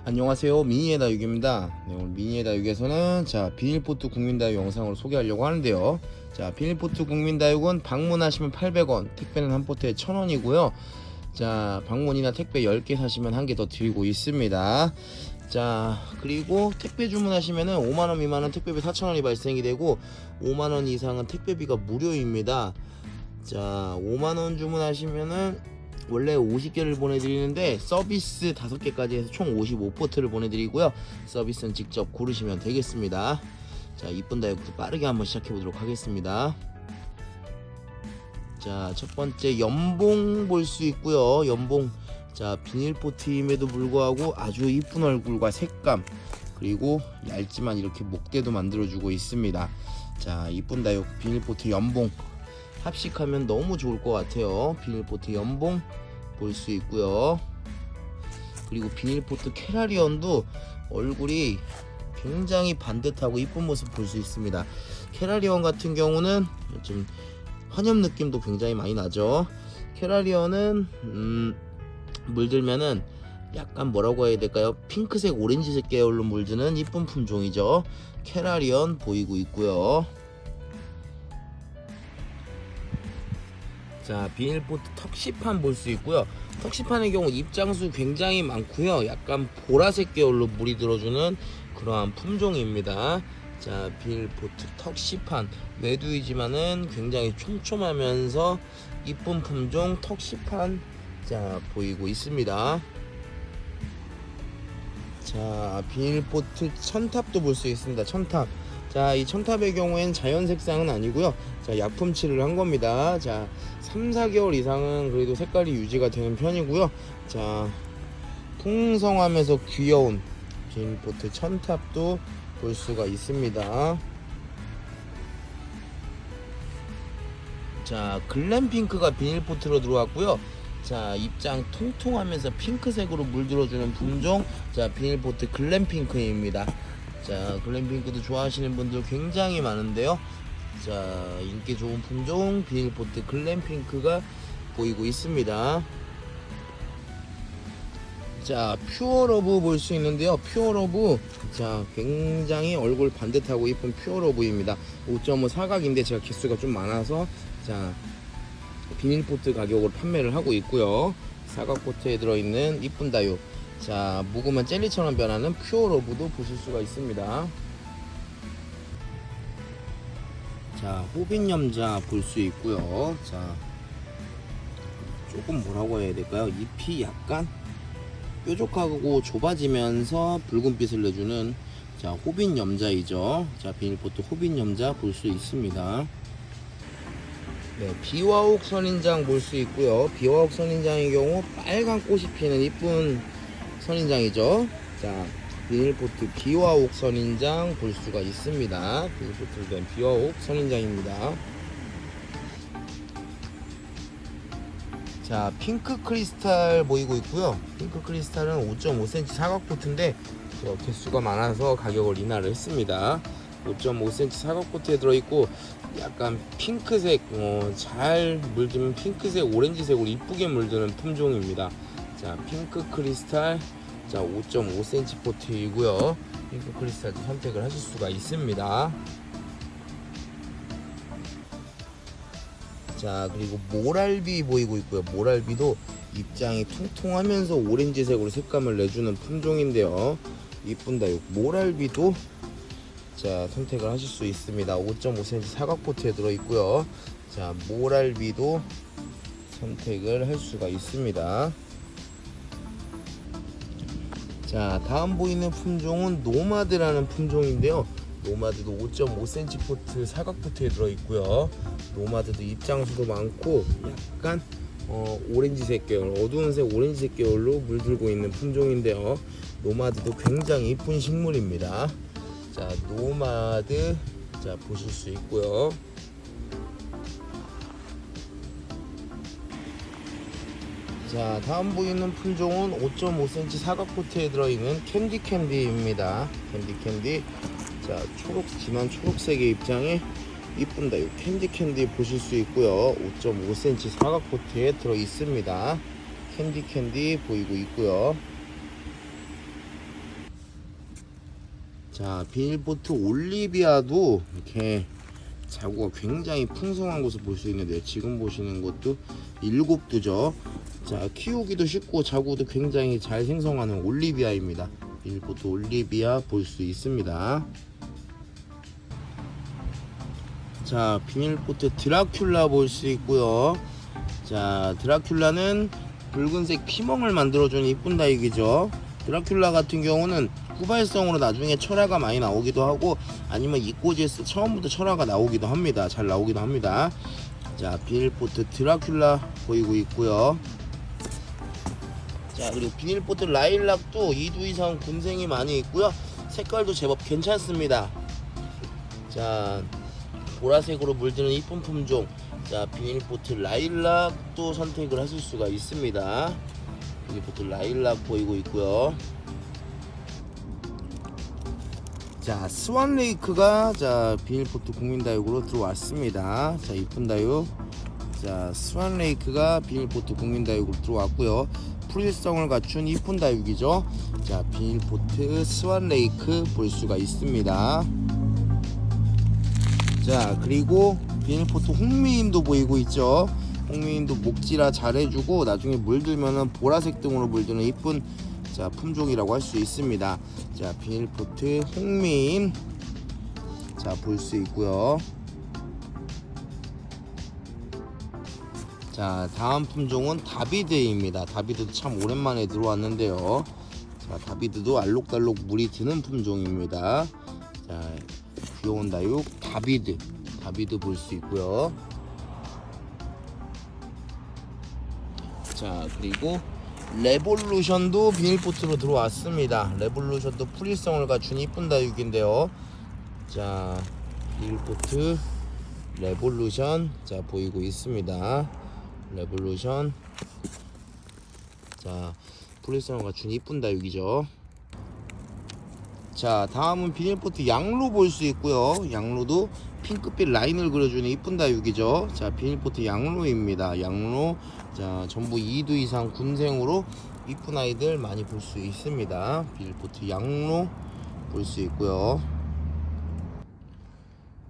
안녕하세요, 미니의 다육입니다. 네, 오늘 미니의 다육에서는 비닐포트 국민다육 영상으로 소개하려고 하는데요. 비닐포트 국민다육은 방문하시면 800원, 택배는 한 포트에 1000원이고요. 방문이나 택배 10개 사시면 한 개 더 드리고 있습니다. 그리고 택배 주문하시면은 5만원 미만은 택배비 4,000원이 발생이 되고 5만원 이상은 택배비가 무료입니다. 5만원 주문하시면은 원래 50개를 보내드리는데 서비스 5개까지 해서 총 55포트를 보내드리고요. 서비스는 직접 고르시면 되겠습니다. 이쁜 다육부터 빠르게 한번 시작해 보도록 하겠습니다. 첫 번째 연봉 볼 수 있고요. 연봉, 비닐포트임에도 불구하고 아주 이쁜 얼굴과 색감, 그리고 얇지만 이렇게 목대도 만들어주고 있습니다. 이쁜 다육 비닐포트 연봉 합식하면 너무 좋을 것 같아요. 비닐포트 연봉 볼 수 있고요. 그리고 비닐포트 캐라리언도 얼굴이 굉장히 반듯하고 이쁜 모습 볼 수 있습니다. 캐라리언 같은 경우는 좀 환엽 느낌도 굉장히 많이 나죠. 캐라리언은 물들면은 약간 뭐라고 해야 될까요? 핑크색 오렌지색 계열로 물드는 이쁜 품종이죠. 캐라리언 보이고 있고요. 비닐포트 턱시판 볼 수 있고요. 턱시판의 경우 입장수 굉장히 많고요. 약간 보라색 계열로 물이 들어주는 그러한 품종입니다. 비닐포트 턱시판, 외두이지만은 굉장히 촘촘하면서 이쁜 품종 턱시판 보이고 있습니다. 비닐포트 천탑도 볼 수 있습니다. 천탑. 이 천탑의 경우엔 자연 색상은 아니고요. 약품 칠을 한 겁니다. 3, 4개월 이상은 그래도 색깔이 유지가 되는 편이고요. 풍성하면서 귀여운 비닐포트 천탑도 볼 수가 있습니다. 글램핑크가 비닐포트로 들어왔고요. 입장 통통하면서 핑크색으로 물들어주는 품종, 비닐포트 글램핑크입니다. 글램핑크도 좋아하시는 분들 굉장히 많은데요. 인기 좋은 품종 비닐포트 글램핑크가 보이고 있습니다. 퓨어러브 볼 수 있는데요. 퓨어러브, 굉장히 얼굴 반듯하고 이쁜 퓨어러브입니다. 5.5 사각인데 제가 개수가 좀 많아서 비닐포트 가격으로 판매를 하고 있고요. 사각포트에 들어있는 이쁜 다육, 묵으면 젤리처럼 변하는 퓨어러브도 보실 수가 있습니다. 호빈염자 볼 수 있고요. 조금 뭐라고 해야 될까요? 잎이 약간 뾰족하고 좁아지면서 붉은빛을 내주는 호빈염자이죠. 비닐포트 호빈염자 볼 수 있습니다. 비와옥 선인장 볼 수 있고요. 비와옥 선인장의 경우 빨간 꽃이 피는 이쁜 선인장이죠. 비닐포트 비와옥 선인장 볼 수가 있습니다. 비닐포트로 된 비와옥 선인장입니다. 핑크 크리스탈 보이고 있고요. 핑크 크리스탈은 5.5cm 사각포트인데 개수가 많아서 가격을 인하를 했습니다. 5.5cm 사각포트에 들어있고 약간 핑크색, 잘 물들면 핑크색 오렌지색으로 이쁘게 물드는 품종입니다. 핑크 크리스탈, 5.5cm 포트이고요. 핑크 크리스탈도 선택을 하실 수가 있습니다. 그리고 모랄비 보이고 있고요. 모랄비도 입장이 통통하면서 오렌지색으로 색감을 내주는 품종인데요. 이쁜 다육 모랄비도 선택을 하실 수 있습니다. 5.5cm 사각포트에 들어있고요. 모랄비도 선택을 할 수가 있습니다. 다음 보이는 품종은 노마드라는 품종인데요. 노마드도 5.5cm 포트 사각포트에 들어있고요. 노마드도 입장수도 많고 약간 오렌지색 계열, 어두운색 오렌지색 계열로 물들고 있는 품종인데요. 노마드도 굉장히 이쁜 식물입니다. 노마드 보실 수 있고요. 다음 보이는 품종은 5.5cm 사각포트에 들어있는 캔디입니다. 캔디. 진한 초록색의 입장에 이쁜 다육 캔디 보실 수 있고요. 5.5cm 사각포트에 들어 있습니다. 캔디 보이고 있고요. 자, 비닐보트 올리비아도 이렇게 자구가 굉장히 풍성한 것을 볼 수 있는데요. 지금 보시는 것도 7두죠. 자, 키우기도 쉽고 자구도 굉장히 잘 생성하는 올리비아입니다. 비닐보트 올리비아 볼 수 있습니다. 자, 비닐보트 드라큘라 볼 수 있고요. 자, 드라큘라는 붉은색 피멍을 만들어주는 이쁜 다육이죠. 드라큘라 같은 경우는 후발성으로 나중에 철화가 많이 나오기도 하고, 아니면 이꼬지에서 처음부터 철화가 나오기도 합니다. 잘 나오기도 합니다. 자, 비닐보트 드라큘라 보이고 있고요. 자, 그리고 비닐보트 라일락도 2두 이상 군생이 많이 있고요. 색깔도 제법 괜찮습니다. 자, 보라색으로 물드는 이쁜 품종, 자, 비닐보트 라일락도 선택을 하실 수가 있습니다. 비닐보트 라일락 보이고 있고요. 자, 스완레이크가 자 비닐보트 국민다육으로 들어왔습니다. 자, 이쁜 다육. 자, 스완레이크가 비닐보트 국민다육으로 들어왔고요. 프릴성을 갖춘 이쁜 다육이죠. 자, 비닐보트 스완레이크 볼 수가 있습니다. 자, 그리고 비닐보트 홍미인도 보이고 있죠. 홍미인도 목질화 잘해주고 나중에 물들면은 보라색 등으로 물드는 이쁜 자 품종이라고 할 수 있습니다. 자, 비닐보트 홍미인 자 볼 수 있고요. 자, 다음 품종은 다비드입니다. 다비드도 참 오랜만에 들어왔는데요. 자, 다비드도 알록달록 물이 드는 품종입니다. 자, 귀여운 다육 다비드 볼 수 있고요. 자, 그리고 레볼루션도 비닐보트로 들어왔습니다. 레볼루션도 프릴성을 갖춘 이쁜 다육인데요. 자, 비닐보트 레볼루션 자 보이고 있습니다. 레볼루션 자 프릴성을 갖춘 이쁜 다육이죠. 자, 다음은 비닐보트 양로 볼 수 있고요. 양로도 핑크빛 라인을 그려주는 이쁜 다육이죠. 자, 비닐보트 양로입니다. 양로 자 전부 2두 이상 군생으로 이쁜 아이들 많이 볼 수 있습니다. 비닐보트 양로 볼 수 있고요.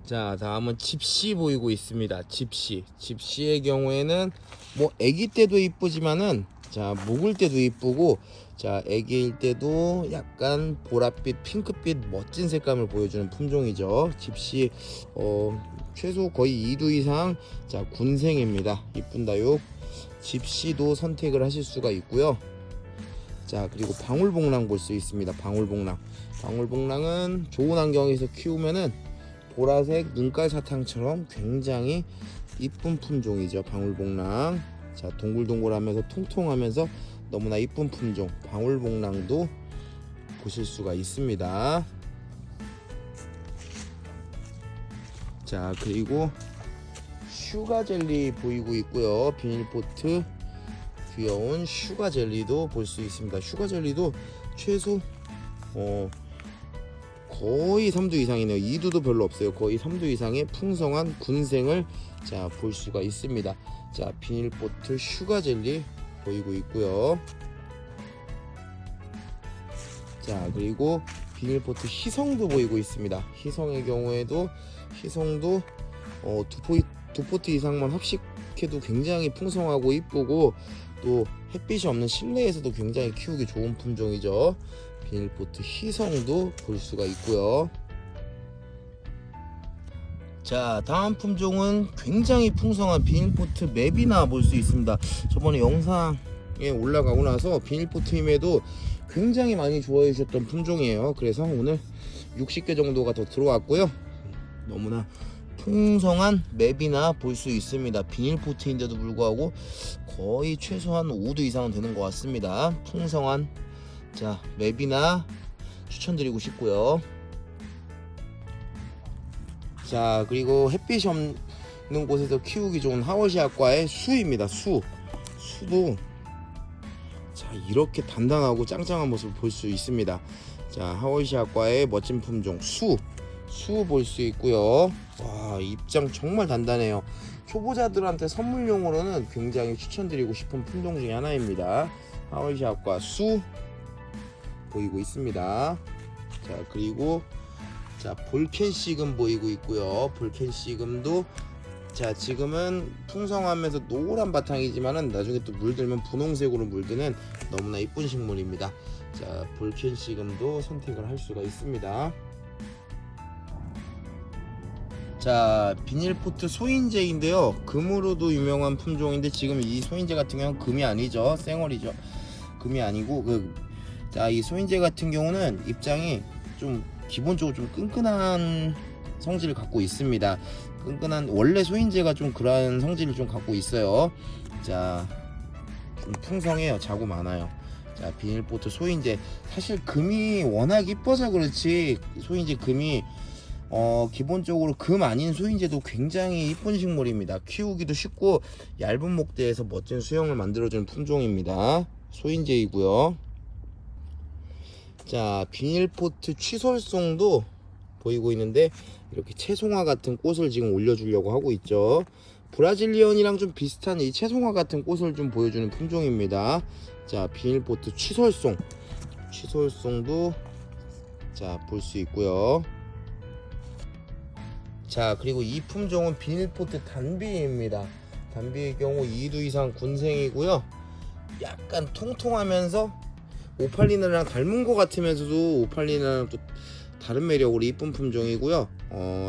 자, 다음은 집시 보이고 있습니다. 집시의 경우에는 뭐 아기 때도 이쁘지만은 자 묵을 때도 이쁘고, 자 애기일 때도 약간 보랏빛 핑크빛 멋진 색감을 보여주는 품종이죠. 집시 최소 거의 2두 이상 자 군생입니다. 이쁜 다육 집시도 선택을 하실 수가 있고요. 자, 그리고 방울복랑 볼 수 있습니다. 방울복랑은 좋은 환경에서 키우면은 보라색 눈깔 사탕처럼 굉장히 이쁜 품종이죠. 방울복랑 자 동글동글하면서 통통하면서 너무나 이쁜 품종 방울복랑도 보실 수가 있습니다. 자, 그리고 슈가젤리 보이고 있고요. 비닐보트 귀여운 슈가젤리도 볼 수 있습니다. 슈가젤리도 최소 거의 3두 이상이네요. 2두도 별로 없어요. 거의 3두 이상의 풍성한 군생을 자 볼 수가 있습니다. 자, 비닐보트 슈가젤리 보이고 있고요. 자, 그리고 비닐보트 희성도 보이고 있습니다. 희성의 경우에도 희성도 두 포트 이상만 합식해도 굉장히 풍성하고 이쁘고, 또 햇빛이 없는 실내에서도 굉장히 키우기 좋은 품종이죠. 비닐보트 희성도 볼 수가 있고요. 자, 다음 품종은 굉장히 풍성한 비닐보트 맵이나 볼 수 있습니다. 저번에 영상에 올라가고 나서 비닐보트임에도 굉장히 많이 좋아해 주셨던 품종이에요. 그래서 오늘 60개 정도가 더 들어왔고요. 너무나 풍성한 맵이나 볼 수 있습니다. 비닐보트인데도 불구하고 거의 최소한 5두 이상은 되는 것 같습니다. 풍성한 자 맵이나 추천드리고 싶고요. 자, 그리고 햇빛이 없는 곳에서 키우기 좋은 하워시아과의 수입니다. 수도 자 이렇게 단단하고 짱짱한 모습을 볼 수 있습니다. 자, 하워시아과의 멋진 품종 수 볼 수 있고요. 와, 입장 정말 단단해요. 초보자들한테 선물용으로는 굉장히 추천드리고 싶은 품종 중에 하나입니다. 하워시아과 수 보이고 있습니다. 자 그리고 자 볼켄시금 보이고 있고요. 볼켄시금도 자 지금은 풍성하면서 노란 바탕이지만은 나중에 또 물들면 분홍색으로 물드는 너무나 이쁜 식물입니다. 자 볼켄시금도 선택을 할 수가 있습니다. 자 비닐포트 소인재인데요, 금으로도 유명한 품종인데 지금 이 소인재 같은 경우는 금이 아니죠, 쌩얼이죠. 금이 아니고 자 이 소인재 같은 경우는 입장이 좀 기본적으로 좀 끈끈한 성질을 갖고 있습니다. 끈끈한 원래 소인재가 좀 그러한 성질을 좀 갖고 있어요. 자 좀 풍성해요. 자구 많아요. 자 비닐포트 소인재, 사실 금이 워낙 이뻐서 그렇지 소인재 금이 기본적으로 금 아닌 소인재도 굉장히 이쁜 식물입니다. 키우기도 쉽고 얇은 목대에서 멋진 수영을 만들어주는 품종입니다. 소인재이고요. 자 비닐포트 취솔송도 보이고 있는데 이렇게 채송화 같은 꽃을 지금 올려주려고 하고 있죠. 브라질리언이랑 좀 비슷한 이 채송화 같은 꽃을 좀 보여주는 품종입니다. 자 비닐포트 취솔송도 자 볼 수 있고요. 자 그리고 이 품종은 비닐포트 단비입니다. 단비의 경우 2두 이상 군생이고요. 약간 통통하면서 오팔리나랑 닮은 것 같으면서도 오팔리나랑 또 다른 매력으로 이쁜 품종이고요.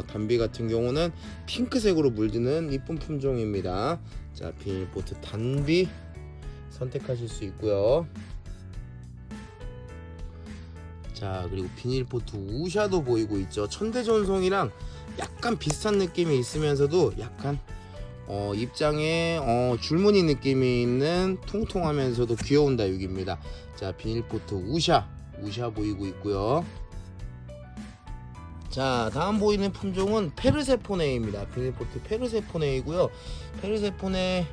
단비 같은 경우는 핑크색으로 물드는 이쁜 품종입니다. 자 비닐포트 단비 선택하실 수 있고요. 자 그리고 비닐포트 우샤도 보이고 있죠. 천대전송이랑 약간 비슷한 느낌이 있으면서도 약간 입장에 줄무늬 느낌이 있는 통통하면서도 귀여운 다육입니다. 자 비닐포트 우샤 보이고 있고요. 자 다음 보이는 품종은 페르세포네입니다. 비닐포트 페르세포네이고요. 페르세포네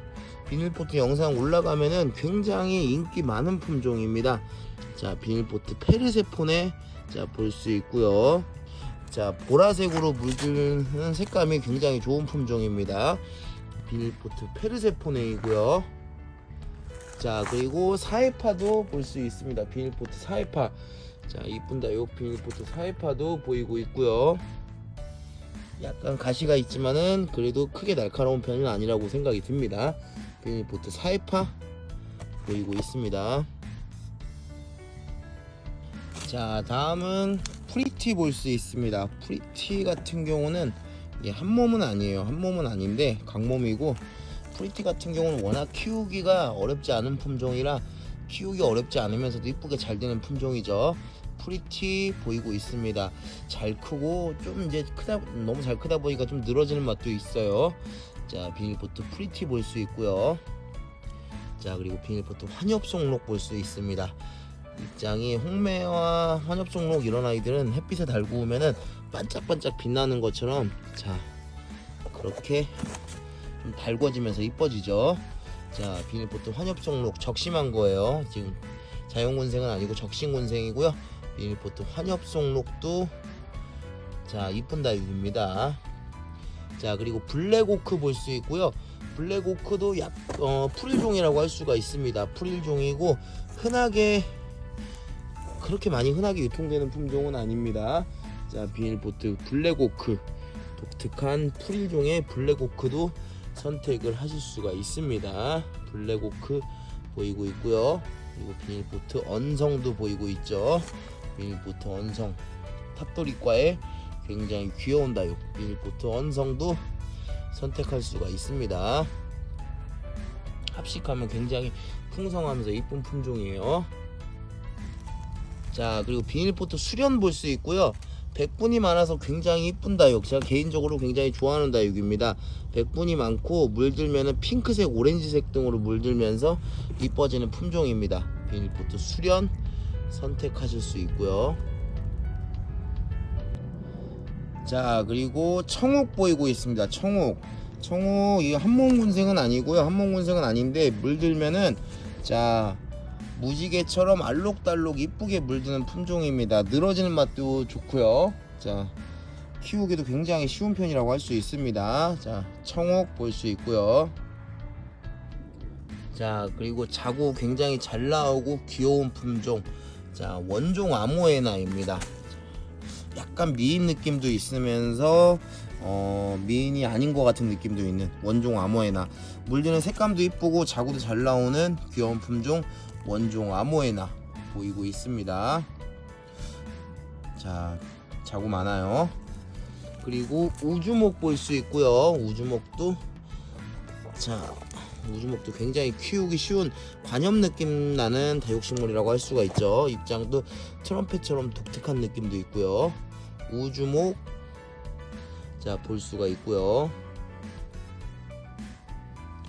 비닐포트 영상 올라가면은 굉장히 인기 많은 품종입니다. 자 비닐포트 페르세포네 자 볼 수 있고요. 자 보라색으로 물드는 색감이 굉장히 좋은 품종입니다. 비닐포트 페르세포네이고요. 자 그리고 사이파도 볼 수 있습니다. 비닐포트 사이파, 자 이쁜다. 요 비닐포트 사이파도 보이고 있고요. 약간 가시가 있지만은 그래도 크게 날카로운 편은 아니라고 생각이 듭니다. 비닐포트 사이파 보이고 있습니다. 자 다음은 프리티 볼 수 있습니다. 프리티 같은 경우는 이게 한 몸은 아니에요. 한 몸은 아닌데 강몸이고, 프리티 같은 경우는 워낙 키우기가 어렵지 않은 품종이라 키우기 어렵지 않으면서도 이쁘게 잘 되는 품종이죠. 프리티 보이고 있습니다. 잘 크고 좀 이제 너무 잘 크다 보니까 좀 늘어지는 맛도 있어요. 자 비닐포트 프리티 볼 수 있고요. 자 그리고 비닐포트 환엽송록 볼 수 있습니다. 입장이 홍매와 환엽송록 이런 아이들은 햇빛에 달구우면은 반짝반짝 빛나는 것처럼 자 그렇게 좀 달궈지면서 이뻐지죠. 자 비닐포트 환엽송록 적심한 거예요. 지금 자연군생은 아니고 적심군생이고요. 비닐포트 환엽송록도 자 이쁜 다육입니다. 자 그리고 블랙오크 볼 수 있고요. 블랙오크도 풀일종이라고 할 수가 있습니다. 풀일종이고 흔하게 그렇게 많이 흔하게 유통되는 품종은 아닙니다. 자 비닐포트 블랙오크, 독특한 풀일종의 블랙오크도 선택을 하실 수가 있습니다. 블랙오크 보이고 있고요. 그리고 비닐포트 언성도 보이고 있죠. 비닐포트 언성, 탑도리과의 굉장히 귀여운 다육 비닐포트 언성도 선택할 수가 있습니다. 합식하면 굉장히 풍성하면서 이쁜 품종이에요. 자 그리고 비닐포트 수련 볼 수 있고요. 백분이 많아서 굉장히 이쁜 다육, 제가 개인적으로 굉장히 좋아하는 다육입니다. 백분이 많고 물들면은 핑크색, 오렌지색 등으로 물들면서 이뻐지는 품종입니다. 비닐포트 수련 선택하실 수 있고요. 자 그리고 청옥 보이고 있습니다. 청옥 이거 한몸군생은 아니고요. 한몸군생은 아닌데 물들면은 자 무지개처럼 알록달록 이쁘게 물드는 품종입니다. 늘어지는 맛도 좋고요. 자 키우기도 굉장히 쉬운 편이라고 할 수 있습니다. 자 청옥 볼 수 있고요. 자 그리고 자구 굉장히 잘 나오고 귀여운 품종, 자 원종 아모에나입니다. 약간 미인 느낌도 있으면서 미인이 아닌 것 같은 느낌도 있는 원종 아모에나. 물드는 색감도 이쁘고 자구도 잘 나오는 귀여운 품종 원종 아모에나 보이고 있습니다. 자, 자구 많아요. 그리고 우주목 볼 수 있고요. 우주목도 굉장히 키우기 쉬운 관엽 느낌 나는 다육식물이라고 할 수가 있죠. 입장도 트럼펫처럼 독특한 느낌도 있고요. 우주목 볼 수가 있고요.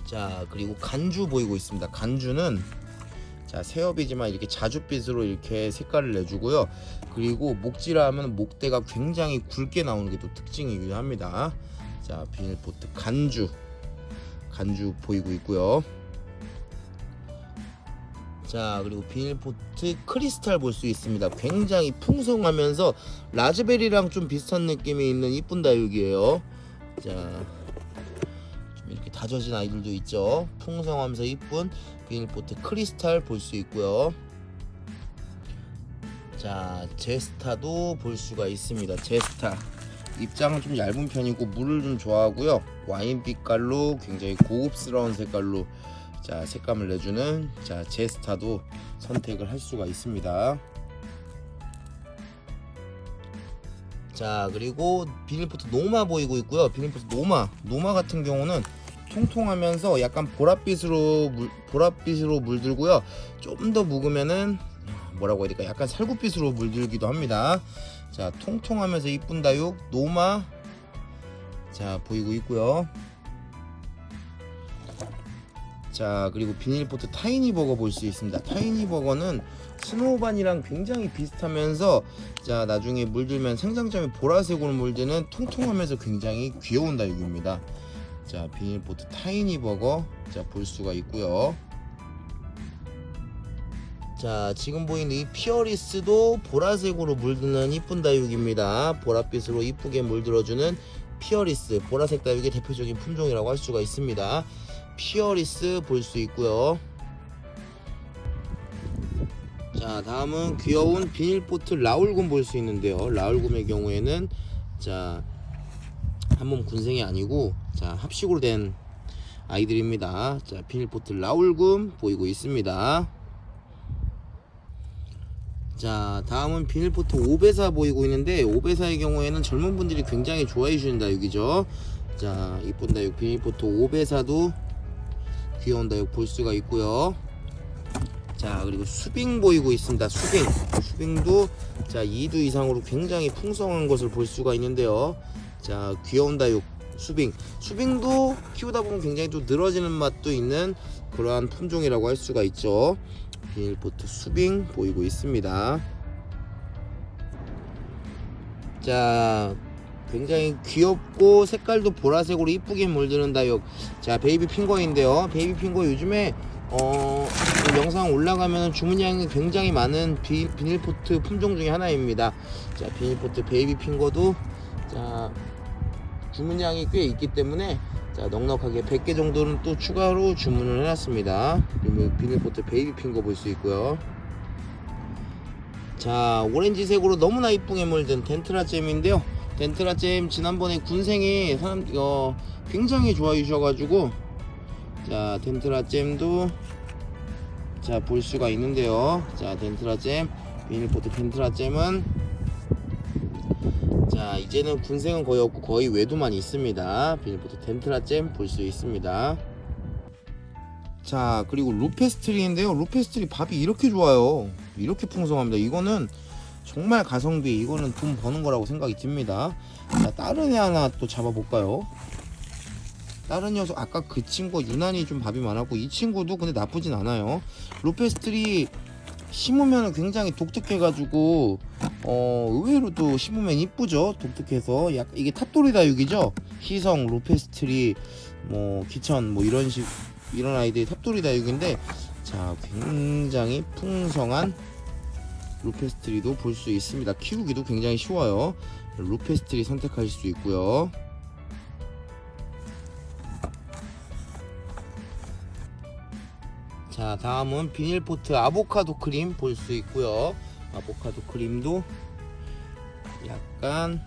자, 그리고 간주 보이고 있습니다. 간주는 새엽이지만 이렇게 자줏빛으로 이렇게 색깔을 내주고요. 그리고 목지라 하면 목대가 굉장히 굵게 나오는 게 또 특징이기도 합니다. 자, 비닐포트 간주 보이고 있고요. 자, 그리고 비닐포트 크리스탈 볼 수 있습니다. 굉장히 풍성하면서 라즈베리랑 좀 비슷한 느낌이 있는 이쁜 다육이에요. 자, 좀 이렇게 다져진 아이들도 있죠. 풍성하면서 이쁜 비닐포트 크리스탈 볼 수 있고요. 자, 제스타도 볼 수가 있습니다. 제스타 입장은 좀 얇은 편이고 물을 좀 좋아하고요. 와인 빛깔로 굉장히 고급스러운 색깔로 색감을 내주는 제스타도 선택을 할 수가 있습니다. 자, 그리고 비닐포트 노마 보이고 있고요. 비닐포트 노마 같은 경우는 통통하면서 약간 보랏빛으로 물들고요. 좀 더 묵으면은 뭐라고 해야 될까, 약간 살구빛으로 물들기도 합니다. 자, 통통하면서 이쁜 다육 노마 보이고 있고요. 자, 그리고 비닐포트 타이니버거 볼 수 있습니다. 타이니버거는 스노우반이랑 굉장히 비슷하면서 나중에 물들면 생장점이 보라색으로 물드는 통통하면서 굉장히 귀여운 다육입니다. 자, 비닐포트 타이니버거 볼 수가 있고요. 자, 지금 보이는 이 피어리스도 보라색으로 물드는 이쁜 다육입니다. 보랏빛으로 이쁘게 물들어주는 피어리스, 보라색 다육의 대표적인 품종이라고 할 수가 있습니다. 피어리스 볼 수 있고요. 자, 다음은 귀여운 비닐포트 라울금 볼 수 있는데요. 라울금의 경우에는 한몸 군생이 아니고 합식으로 된 아이들입니다. 자, 비닐포트 라울금 보이고 있습니다. 자, 다음은 비닐포트 오베사 보이고 있는데, 오베사의 경우에는 젊은 분들이 굉장히 좋아해 주시는 다육이죠. 자, 이쁜 다육 비닐포트 오베사도 귀여운 다육 볼 수가 있고요. 자, 그리고 수빙 보이고 있습니다. 수빙도 2두 이상으로 굉장히 풍성한 것을 볼 수가 있는데요. 자, 귀여운 다육 수빙도 키우다 보면 굉장히 또 늘어지는 맛도 있는 그러한 품종이라고 할 수가 있죠. 비닐포트 수빙 보이고 있습니다. 자, 굉장히 귀엽고 색깔도 보라색으로 이쁘게 물드는 다육. 자, 베이비 핑거인데요. 베이비 핑거 요즘에 영상 올라가면 주문량이 굉장히 많은 비닐포트 품종 중에 하나입니다. 자, 비닐포트 베이비 핑거도 주문량이 꽤 있기 때문에 넉넉하게 100개 정도는 또 추가로 주문을 해놨습니다. 그리고 비닐포트 베이비 핑거 볼 수 있고요. 자, 오렌지색으로 너무나 이쁘게 물든 덴트라잼인데요. 덴트라잼 지난번에 군생이 굉장히 좋아해 주셔가지고 덴트라잼도 볼 수가 있는데요. 자, 덴트라잼 비닐포트 덴트라잼은 이제는 군생은 거의 없고 거의 외두만 있습니다. 비닐포트 덴트라잼 볼 수 있습니다. 자, 그리고 루페스트리인데요. 루페스트리 밥이 이렇게 좋아요. 이렇게 풍성합니다. 이거는 정말 가성비, 이거는 돈 버는 거라고 생각이 듭니다. 자, 다른 애 하나 또 잡아볼까요? 다른 녀석, 아까 그 친구 유난히 좀 밥이 많았고, 이 친구도 근데 나쁘진 않아요. 루페스트리 심으면 굉장히 독특해가지고 의외로 또 심으면 이쁘죠. 독특해서 이게 탑돌이 다육이죠. 희성, 루페스트리, 기천 이런 아이들이 탑돌이 다육인데, 자, 굉장히 풍성한 루페스트리도 볼 수 있습니다. 키우기도 굉장히 쉬워요. 루페스트리 선택하실 수 있고요. 자, 다음은 비닐포트 아보카도 크림 볼 수 있고요. 아보카도 크림도 약간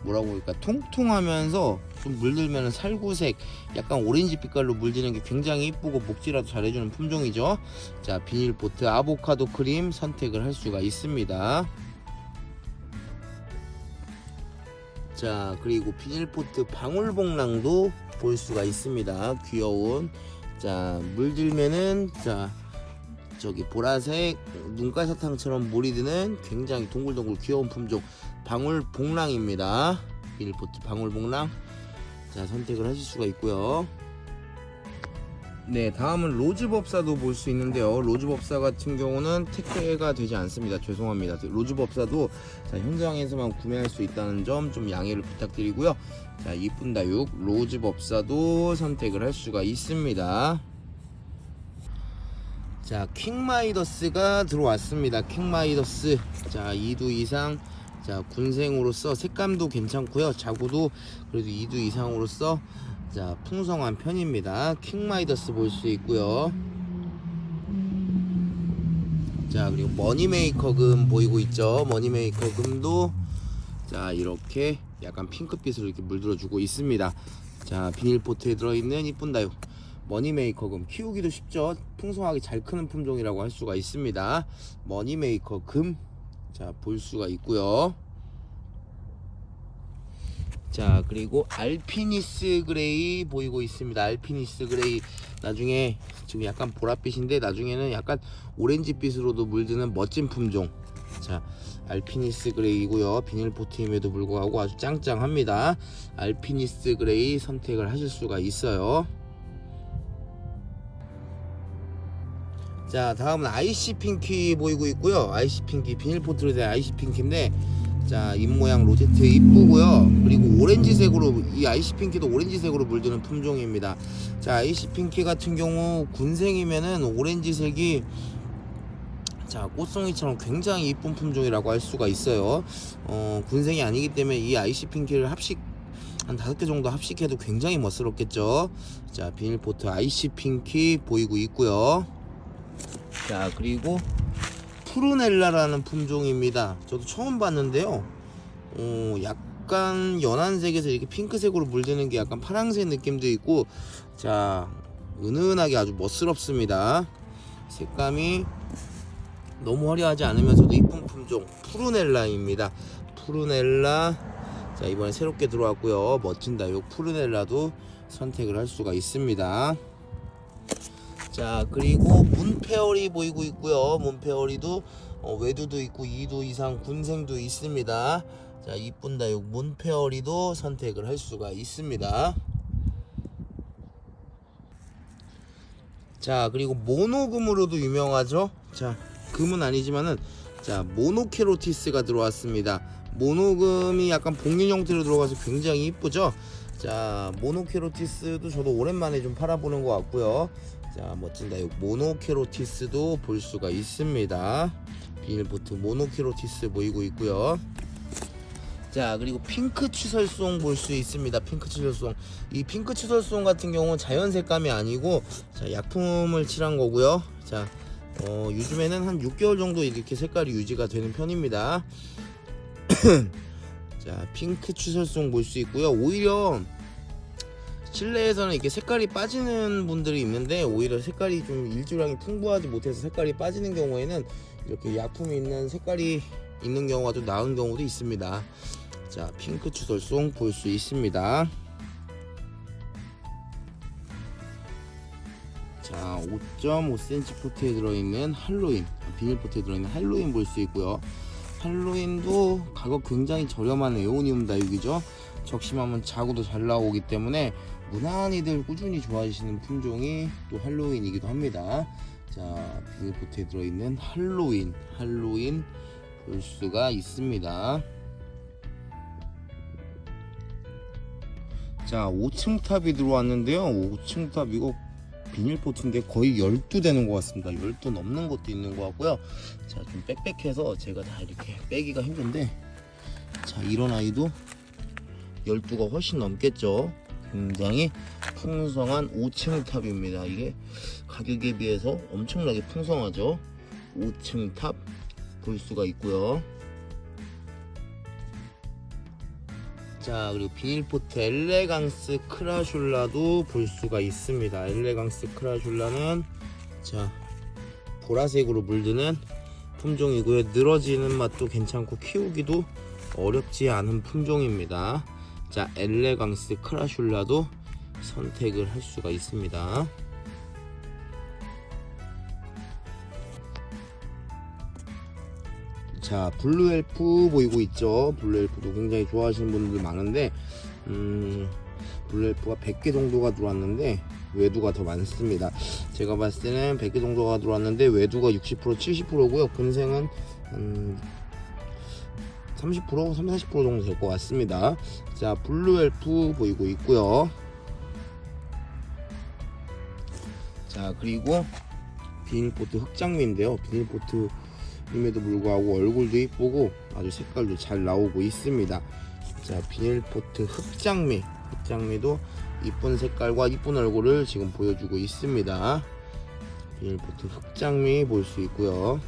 뭐라고 할까, 통통하면서 좀 물들면 살구색, 약간 오렌지 빛깔로 물드는 게 굉장히 이쁘고 목질라도 잘해주는 품종이죠. 자, 비닐포트 아보카도 크림 선택을 할 수가 있습니다. 자, 그리고 비닐포트 방울복랑도 볼 수가 있습니다. 귀여운, 자, 물들면은 자 저기 보라색 눈가사탕처럼 물이 드는 굉장히 동글동글 귀여운 품종 방울복랑입니다. 비닐포트 방울복랑, 자, 선택을 하실 수가 있고요. 네, 다음은 로즈법사도 볼 수 있는데요. 로즈법사 같은 경우는 택배가 되지 않습니다. 죄송합니다. 로즈법사도 자, 현장에서만 구매할 수 있다는 점 좀 양해를 부탁드리고요. 자, 이쁜 다육 로즈법사도 선택을 할 수가 있습니다. 자, 킹마이더스가 들어왔습니다. 킹마이더스, 자, 2두 이상, 자, 군생으로서 색감도 괜찮고요. 자구도 그래도 2두 이상으로서 자, 풍성한 편입니다. 킹마이더스 볼 수 있고요. 자, 그리고 머니메이커금 보이고 있죠. 머니메이커금도 자, 이렇게 약간 핑크빛으로 이렇게 물들어주고 있습니다. 자, 비닐포트에 들어있는 이쁜 다육 머니메이커금, 키우기도 쉽죠. 풍성하게 잘 크는 품종이라고 할 수가 있습니다. 머니메이커금, 자, 볼 수가 있고요. 자, 그리고 알피니스 그레이 보이고 있습니다. 알피니스 그레이, 나중에 지금 약간 보랏빛인데 나중에는 약간 오렌지빛으로도 물드는 멋진 품종. 자, 알피니스 그레이고요. 비닐포트임에도 불구하고 아주 짱짱합니다. 알피니스 그레이 선택을 하실 수가 있어요. 자, 다음은 아이시 핑키 보이고 있고요. 아이시 핑키, 비닐포트로 된 아이시 핑키인데, 자, 잎모양 로제트 이쁘고요. 그리고 오렌지색으로, 이 아이시 핑키도 오렌지색으로 물드는 품종입니다. 자, 아이시 핑키 같은 경우 군생이면은 오렌지색이 자, 꽃송이처럼 굉장히 이쁜 품종이라고 할 수가 있어요. 군생이 아니기 때문에 이 아이시 핑키를 한 5개 정도 합식해도 굉장히 멋스럽겠죠. 자, 비닐포트 아이시 핑키 보이고 있고요. 자, 그리고 푸르넬라라는 품종입니다. 저도 처음 봤는데요. 약간 연한색에서 이렇게 핑크색으로 물드는 게 약간 파랑색 느낌도 있고, 자, 은은하게 아주 멋스럽습니다. 색감이 너무 화려하지 않으면서도 이쁜 품종 푸르넬라입니다. 푸르넬라, 자, 이번에 새롭게 들어왔고요. 멋진 다육 푸르넬라도 선택을 할 수가 있습니다. 자, 그리고 문페어리 보이고 있고요. 문페어리도 외두도 있고 2두 이상 군생도 있습니다. 자, 이쁜 다육 문페어리도 선택을 할 수가 있습니다. 자, 그리고 모노금으로도 유명하죠. 자, 금은 아니지만은 자, 모노케로티스가 들어왔습니다. 모노금이 약간 복륜 형태로 들어가서 굉장히 이쁘죠. 자, 모노케로티스도 저도 오랜만에 좀 팔아보는 것 같고요. 자, 멋진 다육 모노케로티스도 볼 수가 있습니다. 비닐포트 모노케로티스 보이고 있고요. 자, 그리고 핑크 추설송 볼 수 있습니다. 핑크 추설송, 이 핑크 추설송 같은 경우는 자연 색감이 아니고 자, 약품을 칠한 거고요. 자, 요즘에는 한 6개월 정도 이렇게 색깔이 유지가 되는 편입니다. 자, 핑크 추설송 볼 수 있고요. 오히려 실내에서는 이렇게 색깔이 빠지는 분들이 있는데, 오히려 색깔이 좀 일조량이 풍부하지 못해서 색깔이 빠지는 경우에는 이렇게 약품이 있는 색깔이 있는 경우가 좀 나은 경우도 있습니다. 자, 핑크 추설송 볼 수 있습니다. 자, 5.5cm 포트에 들어있는 할로윈, 비닐 포트에 들어있는 할로윈 볼 수 있고요. 할로윈도 가격 굉장히 저렴한 에오니움 다육이죠. 적심하면 자구도 잘 나오기 때문에 무난히들 꾸준히 좋아하시는 품종이 또 할로윈이기도 합니다. 자, 비닐 포트에 들어있는 할로윈 볼 수가 있습니다. 자, 5층 탑이 들어왔는데요. 5층 탑 이거 비닐포트인데 거의 12 되는 것 같습니다. 12 넘는 것도 있는 것 같고요. 자, 좀 빽빽해서 제가 다 이렇게 빼기가 힘든데, 자, 이런 아이도 12가 훨씬 넘겠죠. 굉장히 풍성한 5층 탑입니다. 이게 가격에 비해서 엄청나게 풍성하죠. 5층 탑 볼 수가 있고요. 자, 그리고 비닐포트 엘레강스 크라슐라도 볼 수가 있습니다. 엘레강스 크라슐라는 자 보라색으로 물드는 품종이고요. 늘어지는 맛도 괜찮고 키우기도 어렵지 않은 품종입니다. 자, 엘레강스 크라슐라도 선택을 할 수가 있습니다. 자, 블루엘프 보이고 있죠. 블루엘프도 굉장히 좋아하시는 분들 많은데 블루엘프가 100개 정도가 들어왔는데 외두가 더 많습니다. 제가 봤을 때는 100개 정도가 들어왔는데 외두가 60% 70%고요 군생은 30% 30-40% 정도 될 것 같습니다. 자, 블루엘프 보이고 있고요. 자, 그리고 비닐포트 흑장미인데요. 비닐포트 임에도 불구하고 얼굴도 이쁘고 아주 색깔도 잘 나오고 있습니다. 자, 비닐포트 흑장미도 이쁜 색깔과 이쁜 얼굴을 지금 보여주고 있습니다. 비닐포트 흑장미 볼 수 있고요.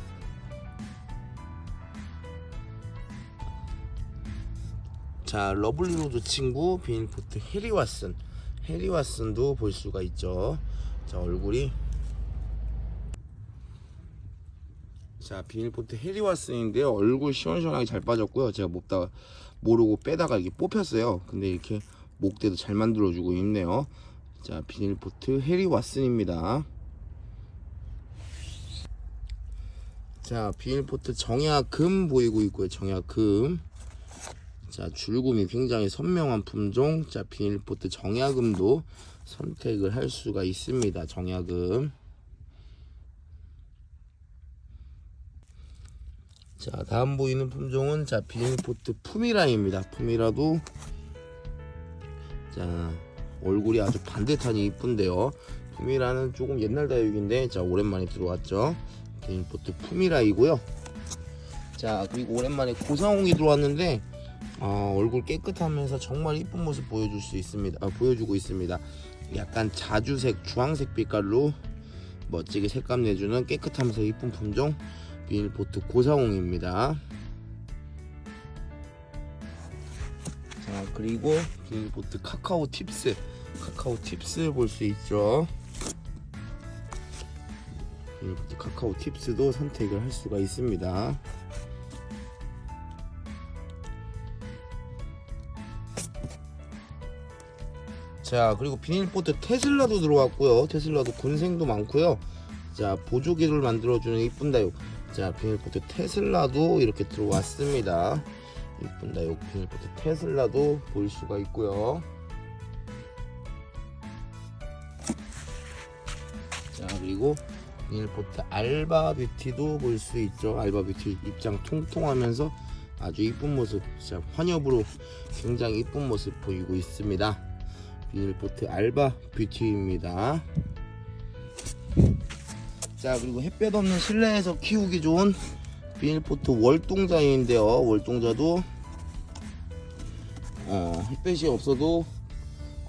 자, 러블리로드 친구 비닐포트 해리왓슨도 볼 수가 있죠. 자, 얼굴이 자, 비닐포트 해리왓슨인데요. 얼굴 시원시원하게 잘 빠졌고요. 제가 모르고 빼다가 이렇게 뽑혔어요. 근데 이렇게 목대도 잘 만들어주고 있네요. 자, 비닐포트 해리왓슨입니다. 자, 비닐포트 정약금 보이고 있고요. 정약금. 자, 줄금이 굉장히 선명한 품종. 자, 비닐포트 정약금도 선택을 할 수가 있습니다. 정약금. 자, 다음 보이는 품종은 자, 비닐포트 푸미라입니다. 푸미라도 자, 얼굴이 아주 반듯하니 이쁜데요. 푸미라는 조금 옛날 다육인데 자, 오랜만에 들어왔죠. 비닐포트 푸미라이고요. 자, 그리고 오랜만에 고사홍이 들어왔는데 얼굴 깨끗하면서 정말 이쁜 모습 보여주고 있습니다. 약간 자주색 주황색 빛깔로 멋지게 색감 내주는 깨끗하면서 이쁜 품종 비닐포트 고사홍입니다. 자, 그리고 비닐포트 카카오 팁스 볼 수 있죠. 비닐포트 카카오 팁스도 선택을 할 수가 있습니다. 자, 그리고 비닐포트 테슬라도 들어왔고요. 테슬라도 군생도 많고요. 자, 보조개를 만들어주는 이쁜 다육. 자, 비닐포트 테슬라도 이렇게 들어왔습니다. 이쁜 다육 비닐포트 테슬라도 볼 수가 있고요. 자, 그리고 비닐포트 알바 뷰티도 볼 수 있죠. 알바 뷰티 입장 통통하면서 아주 이쁜 모습, 자, 환엽으로 굉장히 이쁜 모습 보이고 있습니다. 비닐포트 알바 뷰티입니다. 자, 그리고 햇볕 없는 실내에서 키우기 좋은 비닐포트 월동자인데요. 월동자도 햇볕이 없어도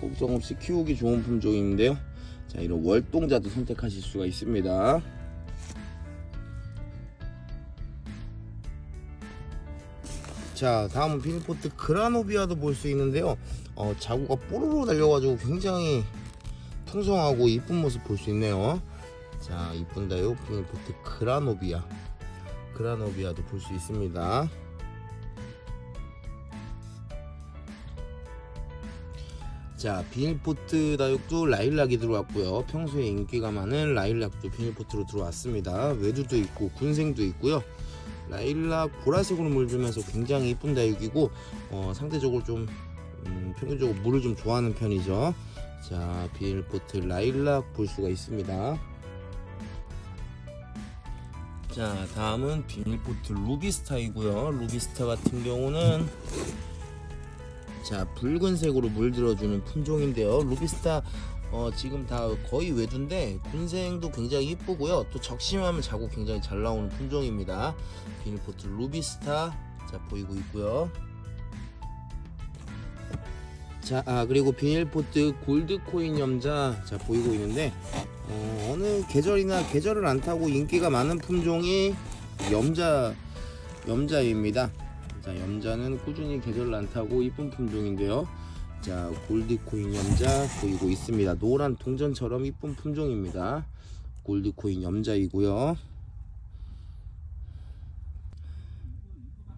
걱정 없이 키우기 좋은 품종인데요. 자, 이런 월동자도 선택하실 수가 있습니다. 자, 다음은 비닐포트 그라노비아도 볼 수 있는데요. 자구가 뽀로로 달려가지고 굉장히 풍성하고 이쁜 모습 볼 수 있네요. 자, 이쁜다요. 비닐포트 그라노비아도 볼 수 있습니다. 자, 비닐포트 다육도 라일락이 들어왔고요. 평소에 인기가 많은 라일락도 비닐포트로 들어왔습니다. 외두도 있고 군생도 있고요. 라일락 보라색으로 물들면서 굉장히 이쁜 다육이고 상대적으로 좀 평균적으로 물을 좀 좋아하는 편이죠. 자, 비닐포트 라일락 볼 수가 있습니다. 자, 다음은 비닐포트 루비스타이고요. 루비스타 같은 경우는 자, 붉은색으로 물들어주는 품종인데요. 루비스타 지금 다 거의 외두인데 군생도 굉장히 이쁘고요. 또 적심하면 자구 굉장히 잘 나오는 품종입니다. 비닐포트 루비스타 자, 보이고 있고요. 자, 그리고 비닐포트 골드코인 염자 자, 보이고 있는데 어느 계절이나 계절을 안 타고 인기가 많은 품종이 염자입니다. 자, 염자는 꾸준히 계절을 안 타고 이쁜 품종인데요. 자, 골드코인 염자 보이고 있습니다. 노란 동전처럼 이쁜 품종입니다. 골드코인 염자이고요.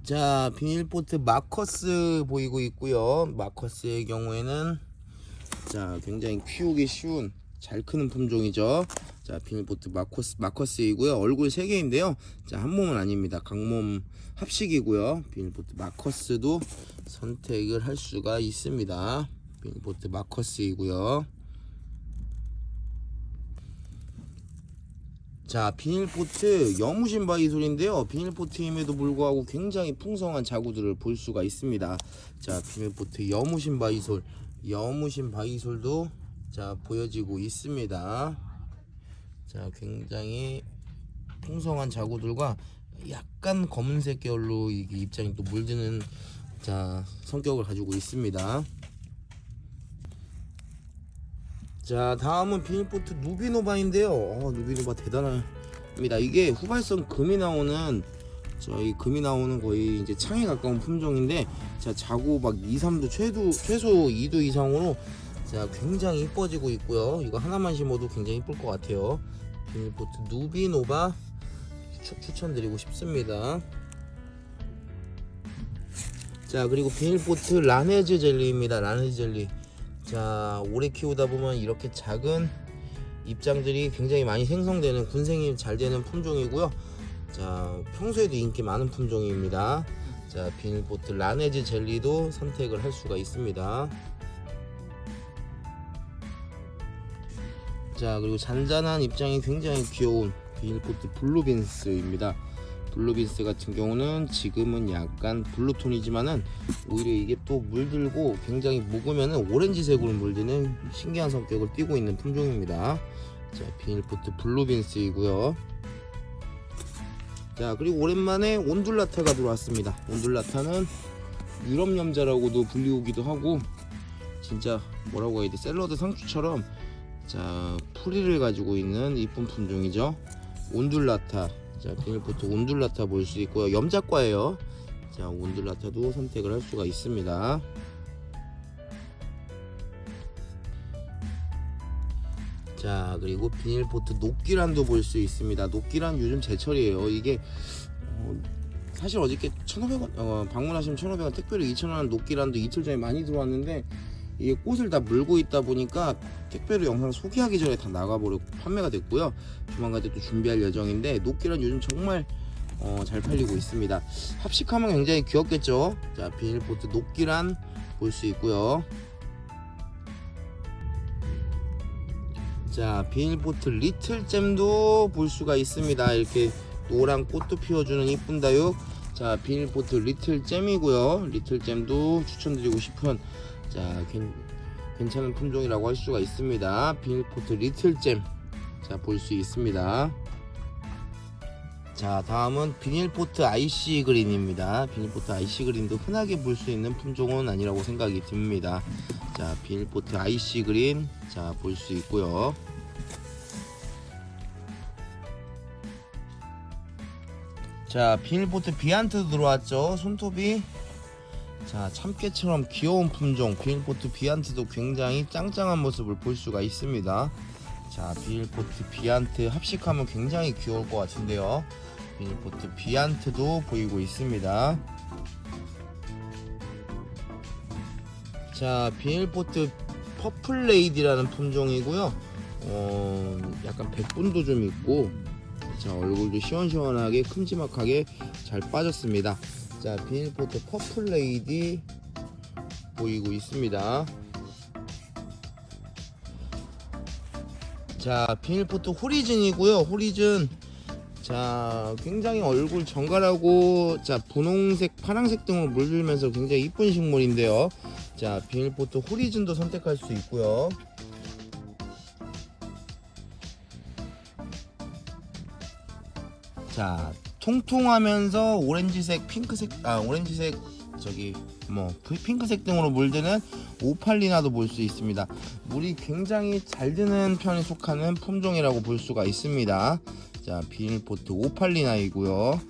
자, 비닐포트 마커스 보이고 있고요. 마커스의 경우에는 자, 굉장히 키우기 쉬운 잘 크는 품종이죠. 자, 비닐포트 마커스이고요. 얼굴 3개인데요. 자, 한 몸은 아닙니다. 각몸 합식이고요. 비닐포트 마커스도 선택을 할 수가 있습니다. 비닐포트 마커스이고요. 자, 비닐포트 여무신 바이솔인데요. 비닐포트임에도 불구하고 굉장히 풍성한 자구들을 볼 수가 있습니다. 자, 비닐포트 여무신 바이솔도 자, 보여지고 있습니다. 자, 굉장히 풍성한 자구들과 약간 검은색 계열로 이게 입장이 또 물드는 자, 성격을 가지고 있습니다. 자, 다음은 비닐포트 누비노바인데요. 누비노바 대단합니다. 이게 후발성 금이 나오는 거의 이제 창에 가까운 품종인데, 자, 자구 막 2, 3도 최소 2도 이상으로 자, 굉장히 이뻐지고 있고요. 이거 하나만 심어도 굉장히 이쁠 것 같아요. 비닐포트 누비노바 추천드리고 싶습니다. 자, 그리고 비닐포트 라네즈 젤리입니다. 라네즈 젤리. 자, 오래 키우다 보면 이렇게 작은 입장들이 굉장히 많이 생성되는, 군생이 잘 되는 품종이고요. 자, 평소에도 인기 많은 품종입니다. 자, 비닐포트 라네즈 젤리도 선택을 할 수가 있습니다. 자, 그리고 잔잔한 입장이 굉장히 귀여운 비닐포트 블루빈스입니다. 블루빈스 같은 경우는 지금은 약간 블루톤이지만은 오히려 이게 또 물들고 굉장히 묵으면은 오렌지색으로 물드는 신기한 성격을 띠고 있는 품종입니다. 자, 비닐포트 블루빈스이고요. 자, 그리고 오랜만에 온둘라타가 들어왔습니다. 온둘라타는 유럽 염자라고도 불리우기도 하고, 진짜 뭐라고 해야 돼, 샐러드 상추처럼 자, 풀이를 가지고 있는 이쁜 품종이죠. 온둘라타. 자, 비닐포트 온둘라타 볼 수 있고요. 염자과예요. 자, 온둘라타도 선택을 할 수가 있습니다. 자, 그리고 비닐포트 녹기란도 볼 수 있습니다. 녹기란 요즘 제철이에요. 이게 사실 어저께 1,500원 방문하시면 1,500원, 특별히 2,000원 녹기란도 이틀 전에 많이 들어왔는데, 이게 꽃을 다 물고 있다 보니까 택배로 영상 소개하기 전에 다 나가버리고 판매가 됐고요. 조만간 또 준비할 예정인데, 녹기란 요즘 정말 잘 팔리고 있습니다. 합식하면 굉장히 귀엽겠죠. 자, 비닐포트 녹기란 볼 수 있고요. 자, 비닐포트 리틀잼도 볼 수가 있습니다. 이렇게 노란 꽃도 피워주는 이쁜 다육. 자, 비닐포트 리틀잼이고요. 리틀잼도 추천드리고 싶은 자, 괜찮은 품종이라고 할 수가 있습니다. 비닐포트 리틀잼 자, 볼 수 있습니다. 자, 다음은 비닐포트 아이시 그린입니다. 비닐포트 아이시 그린도 흔하게 볼 수 있는 품종은 아니라고 생각이 듭니다. 자, 비닐포트 아이시 그린 자, 볼 수 있고요. 자, 비닐포트 비안트도 들어왔죠. 손톱이 자, 참깨처럼 귀여운 품종 비닐포트 비안트도 굉장히 짱짱한 모습을 볼 수가 있습니다. 자, 비닐포트 비안트 합식하면 굉장히 귀여울 것 같은데요. 비닐포트 비안트도 보이고 있습니다. 자, 비닐포트 퍼플레이디라는 품종이고요. 약간 백분도 좀 있고, 자, 얼굴도 시원시원하게 큼지막하게 잘 빠졌습니다. 자, 비닐포트 퍼플레이디 보이고 있습니다. 자, 비닐포트 호리즌이고요. 호리즌 자, 굉장히 얼굴 정갈하고 자, 분홍색, 파랑색 등으로 물들면서 굉장히 이쁜 식물인데요. 자, 비닐포트 호리즌도 선택할 수 있고요. 자, 통통하면서 오렌지색, 핑크색, 오렌지색 핑크색 등으로 물드는 오팔리나도 볼 수 있습니다. 물이 굉장히 잘 드는 편에 속하는 품종이라고 볼 수가 있습니다. 자, 비닐포트 오팔리나이고요.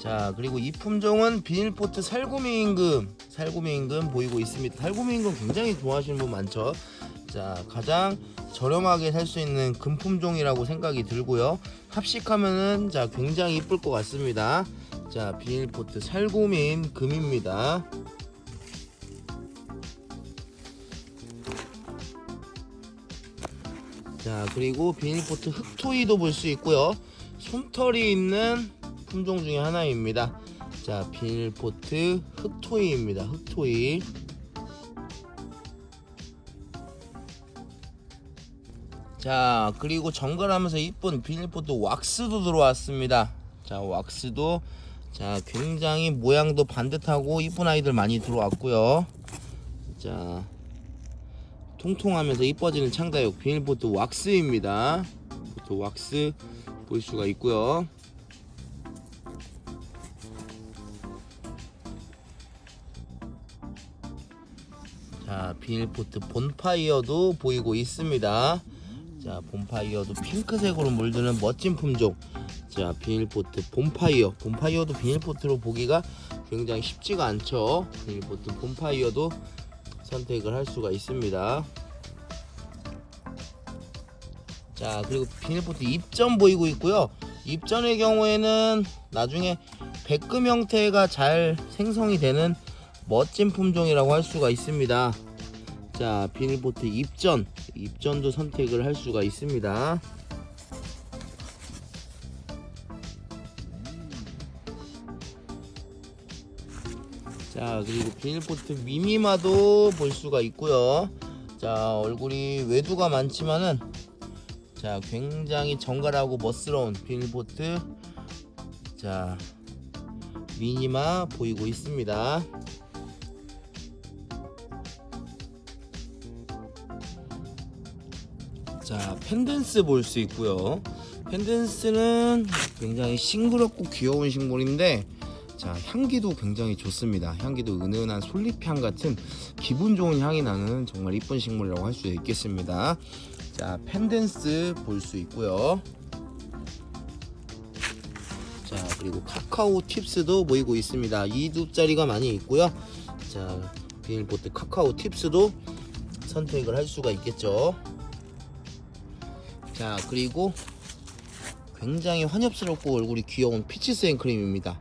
자, 그리고 이 품종은 비닐포트 살구미 임금 보이고 있습니다. 살구미 임금 굉장히 좋아하시는 분 많죠. 자, 가장 저렴하게 살 수 있는 금품종이라고 생각이 들고요. 합식하면은 자 굉장히 이쁠 것 같습니다. 자, 비닐포트 살구미 임금입니다. 자, 그리고 비닐포트 흑토이도 볼 수 있고요. 솜털이 있는 품종 중에 하나입니다. 자, 비닐포트 흑토이입니다. 흑토이. 자, 그리고 정갈하면서 이쁜 비닐포트 왁스도 들어왔습니다. 자, 왁스도 자 굉장히 모양도 반듯하고 이쁜 아이들 많이 들어왔고요. 자, 통통하면서 이뻐지는 창다육 비닐포트 왁스입니다. 포트 왁스 볼 수가 있고요. 자, 비닐포트 본파이어도 보이고 있습니다. 자, 본파이어도 핑크색으로 물드는 멋진 품종. 자, 비닐포트 본파이어도 비닐포트로 보기가 굉장히 쉽지가 않죠. 비닐포트 본파이어도 선택을 할 수가 있습니다. 자, 그리고 비닐포트 입전 보이고 있고요. 입전의 경우에는 나중에 백금 형태가 잘 생성이 되는 멋진 품종이라고 할 수가 있습니다. 자, 비닐포트 입전도 선택을 할 수가 있습니다. 자, 그리고 비닐포트 미미마도 볼 수가 있고요. 자, 얼굴이 외두가 많지만은 자 굉장히 정갈하고 멋스러운 비닐포트 자 미니마 보이고 있습니다. 자, 펜댄스 볼 수 있고요. 펜댄스는 굉장히 싱그럽고 귀여운 식물인데 자, 향기도 굉장히 좋습니다. 향기도 은은한 솔잎향 같은 기분 좋은 향이 나는 정말 이쁜 식물이라고 할 수 있겠습니다. 자, 펜댄스 볼 수 있고요. 자, 그리고 카카오 팁스도 보이고 있습니다. 2두짜리가 많이 있고요. 자, 비닐포트 카카오 팁스도 선택을 할 수가 있겠죠. 자, 그리고 굉장히 환엽스럽고 얼굴이 귀여운 피치 생크림입니다.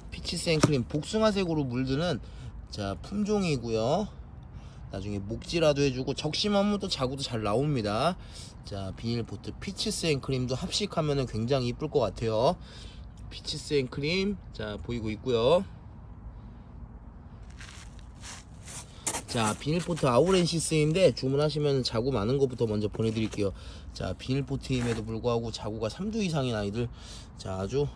피치 생크림 복숭아색으로 물드는 자 품종이고요. 나중에 목지라도 해주고 적심하면 또 자구도 잘 나옵니다. 자, 비닐포트 피치 생크림도 합식하면 굉장히 이쁠 것 같아요. 피치 생크림 자 보이고 있고요. 자, 비닐포트 아우렌시스인데 주문하시면 자구 많은 것부터 먼저 보내드릴게요. 자, 비닐포트임에도 불구하고 자구가 3두 이상인 아이들 자 아주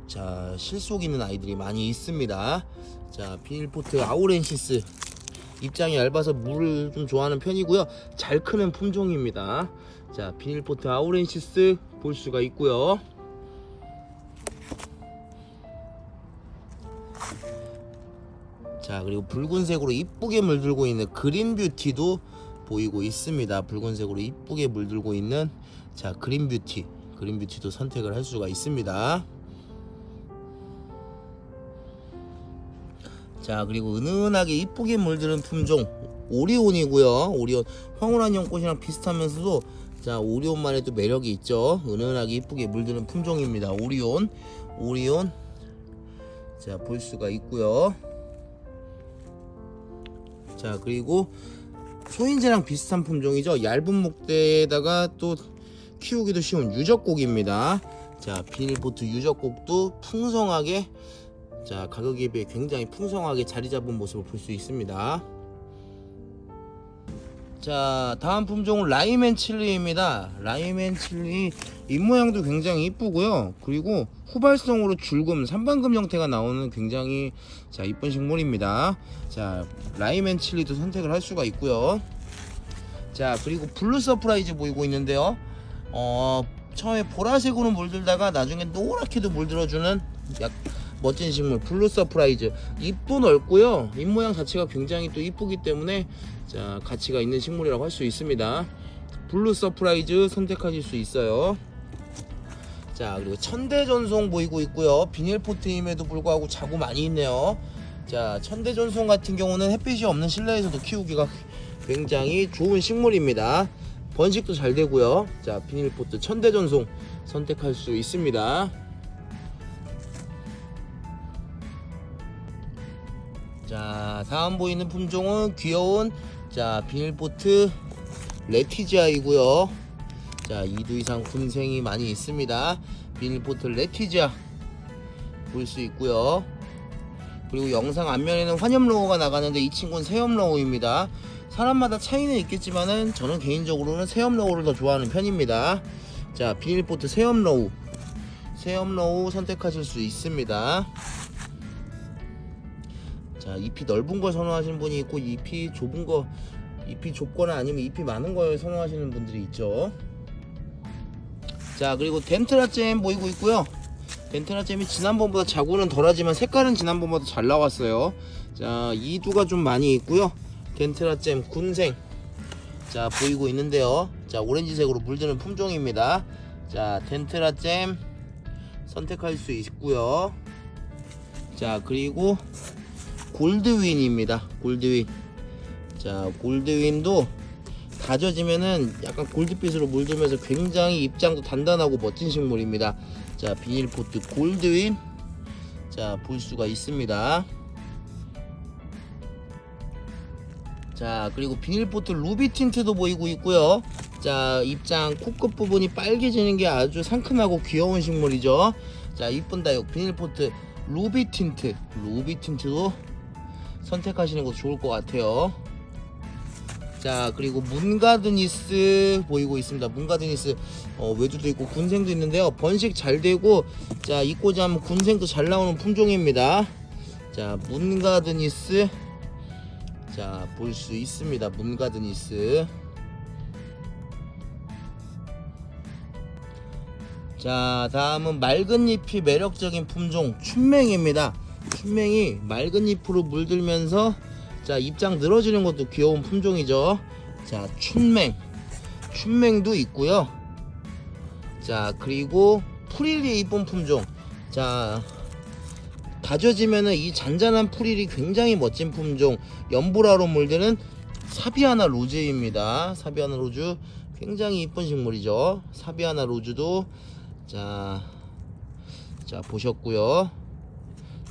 자 실속 있는 아이들이 많이 있습니다. 자, 비닐포트 아우렌시스 입장이 얇아서 물을 좀 좋아하는 편이고요. 잘 크는 품종입니다. 자, 비닐포트 아우렌시스 볼 수가 있고요. 자, 그리고 붉은색으로 이쁘게 물들고 있는 그린뷰티도 보이고 있습니다. 붉은색으로 이쁘게 물들고 있는 자 그린뷰티도 선택을 할 수가 있습니다. 자, 그리고 은은하게 이쁘게 물드는 품종 오리온이고요. 오리온 황홀한 연꽃이랑 비슷하면서도 자 오리온만의 또 매력이 있죠. 은은하게 이쁘게 물드는 품종입니다. 오리온 자 볼 수가 있고요. 자, 그리고 소인재랑 비슷한 품종이죠. 얇은 목대에다가 또 키우기도 쉬운 유적곡입니다. 자, 비닐포트 유적곡도 풍성하게 자 가격에 비해 굉장히 풍성하게 자리 잡은 모습을 볼 수 있습니다. 자, 다음 품종은 라임앤칠리입니다. 라임앤칠리 잎모양도 굉장히 이쁘고요. 그리고 후발성으로 줄금 삼반금 형태가 나오는 굉장히 자 이쁜 식물입니다. 자, 라임앤칠리도 선택을 할 수가 있고요. 자, 그리고 블루 서프라이즈 보이고 있는데요. 처음에 보라색으로 물들다가 나중에 노랗게도 물들어주는 멋진 식물 블루 서프라이즈. 잎도 넓고요. 잎 모양 자체가 굉장히 또 이쁘기 때문에 자 가치가 있는 식물이라고 할 수 있습니다. 블루 서프라이즈 선택하실 수 있어요. 자, 그리고 천대전송 보이고 있고요. 비닐포트임에도 불구하고 자구 많이 있네요. 자, 천대전송 같은 경우는 햇빛이 없는 실내에서도 키우기가 굉장히 좋은 식물입니다. 번식도 잘 되고요. 자, 비닐포트 천대전송 선택할 수 있습니다. 자, 다음 보이는 품종은 귀여운 자 비닐포트 레티지아이고요. 자, 2두 이상 군생이 많이 있습니다. 비닐포트 레티지아 볼 수 있고요. 그리고 영상 앞면에는 환엽 로고가 나가는데 이 친구는 새엽 로고입니다. 사람마다 차이는 있겠지만은 저는 개인적으로는 새엽 로고를 더 좋아하는 편입니다. 자, 비닐포트 새엽 로우 선택하실 수 있습니다. 자, 잎이 넓은 걸 선호하시는 분이 있고 잎이 좁거나 아니면 잎이 많은 걸 선호하시는 분들이 있죠. 자, 그리고 덴트라잼 보이고 있고요. 덴트라잼이 지난번보다 자구는 덜하지만 색깔은 지난번보다 잘 나왔어요. 자, 이두가 좀 많이 있고요. 덴트라잼 군생 자 보이고 있는데요. 자, 오렌지색으로 물드는 품종입니다. 자, 덴트라잼 선택할 수 있고요. 자, 그리고 골드윈입니다. 골드윈. 자, 골드윈도 다져지면은 약간 골드빛으로 물들면서 굉장히 입장도 단단하고 멋진 식물입니다. 자, 비닐포트 골드윈 자 볼 수가 있습니다. 자, 그리고 비닐포트 루비 틴트도 보이고 있고요. 자, 입장 코끝 부분이 빨개지는 게 아주 상큼하고 귀여운 식물이죠. 자, 이쁜 다육 비닐포트 루비 틴트도 선택하시는 것도 좋을 것 같아요. 자, 그리고 문가드니스 보이고 있습니다. 문가드니스 외두도 있고 군생도 있는데요. 번식 잘 되고 자, 입고자 하면 군생도 잘 나오는 품종입니다. 자, 문가드니스 자 볼 수 있습니다. 문가드니스. 자, 다음은 맑은 잎이 매력적인 품종 춘맹입니다. 춘맹이 맑은 잎으로 물들면서 자, 입장 늘어지는 것도 귀여운 품종이죠. 자, 춘맹도 있고요. 자, 그리고 프릴이 이쁜 품종. 자, 다져지면은 이 잔잔한 프릴이 굉장히 멋진 품종 연보라로 물드는 사비아나 로즈입니다. 사비아나 로즈 굉장히 이쁜 식물이죠. 사비아나 로즈도 자 보셨고요.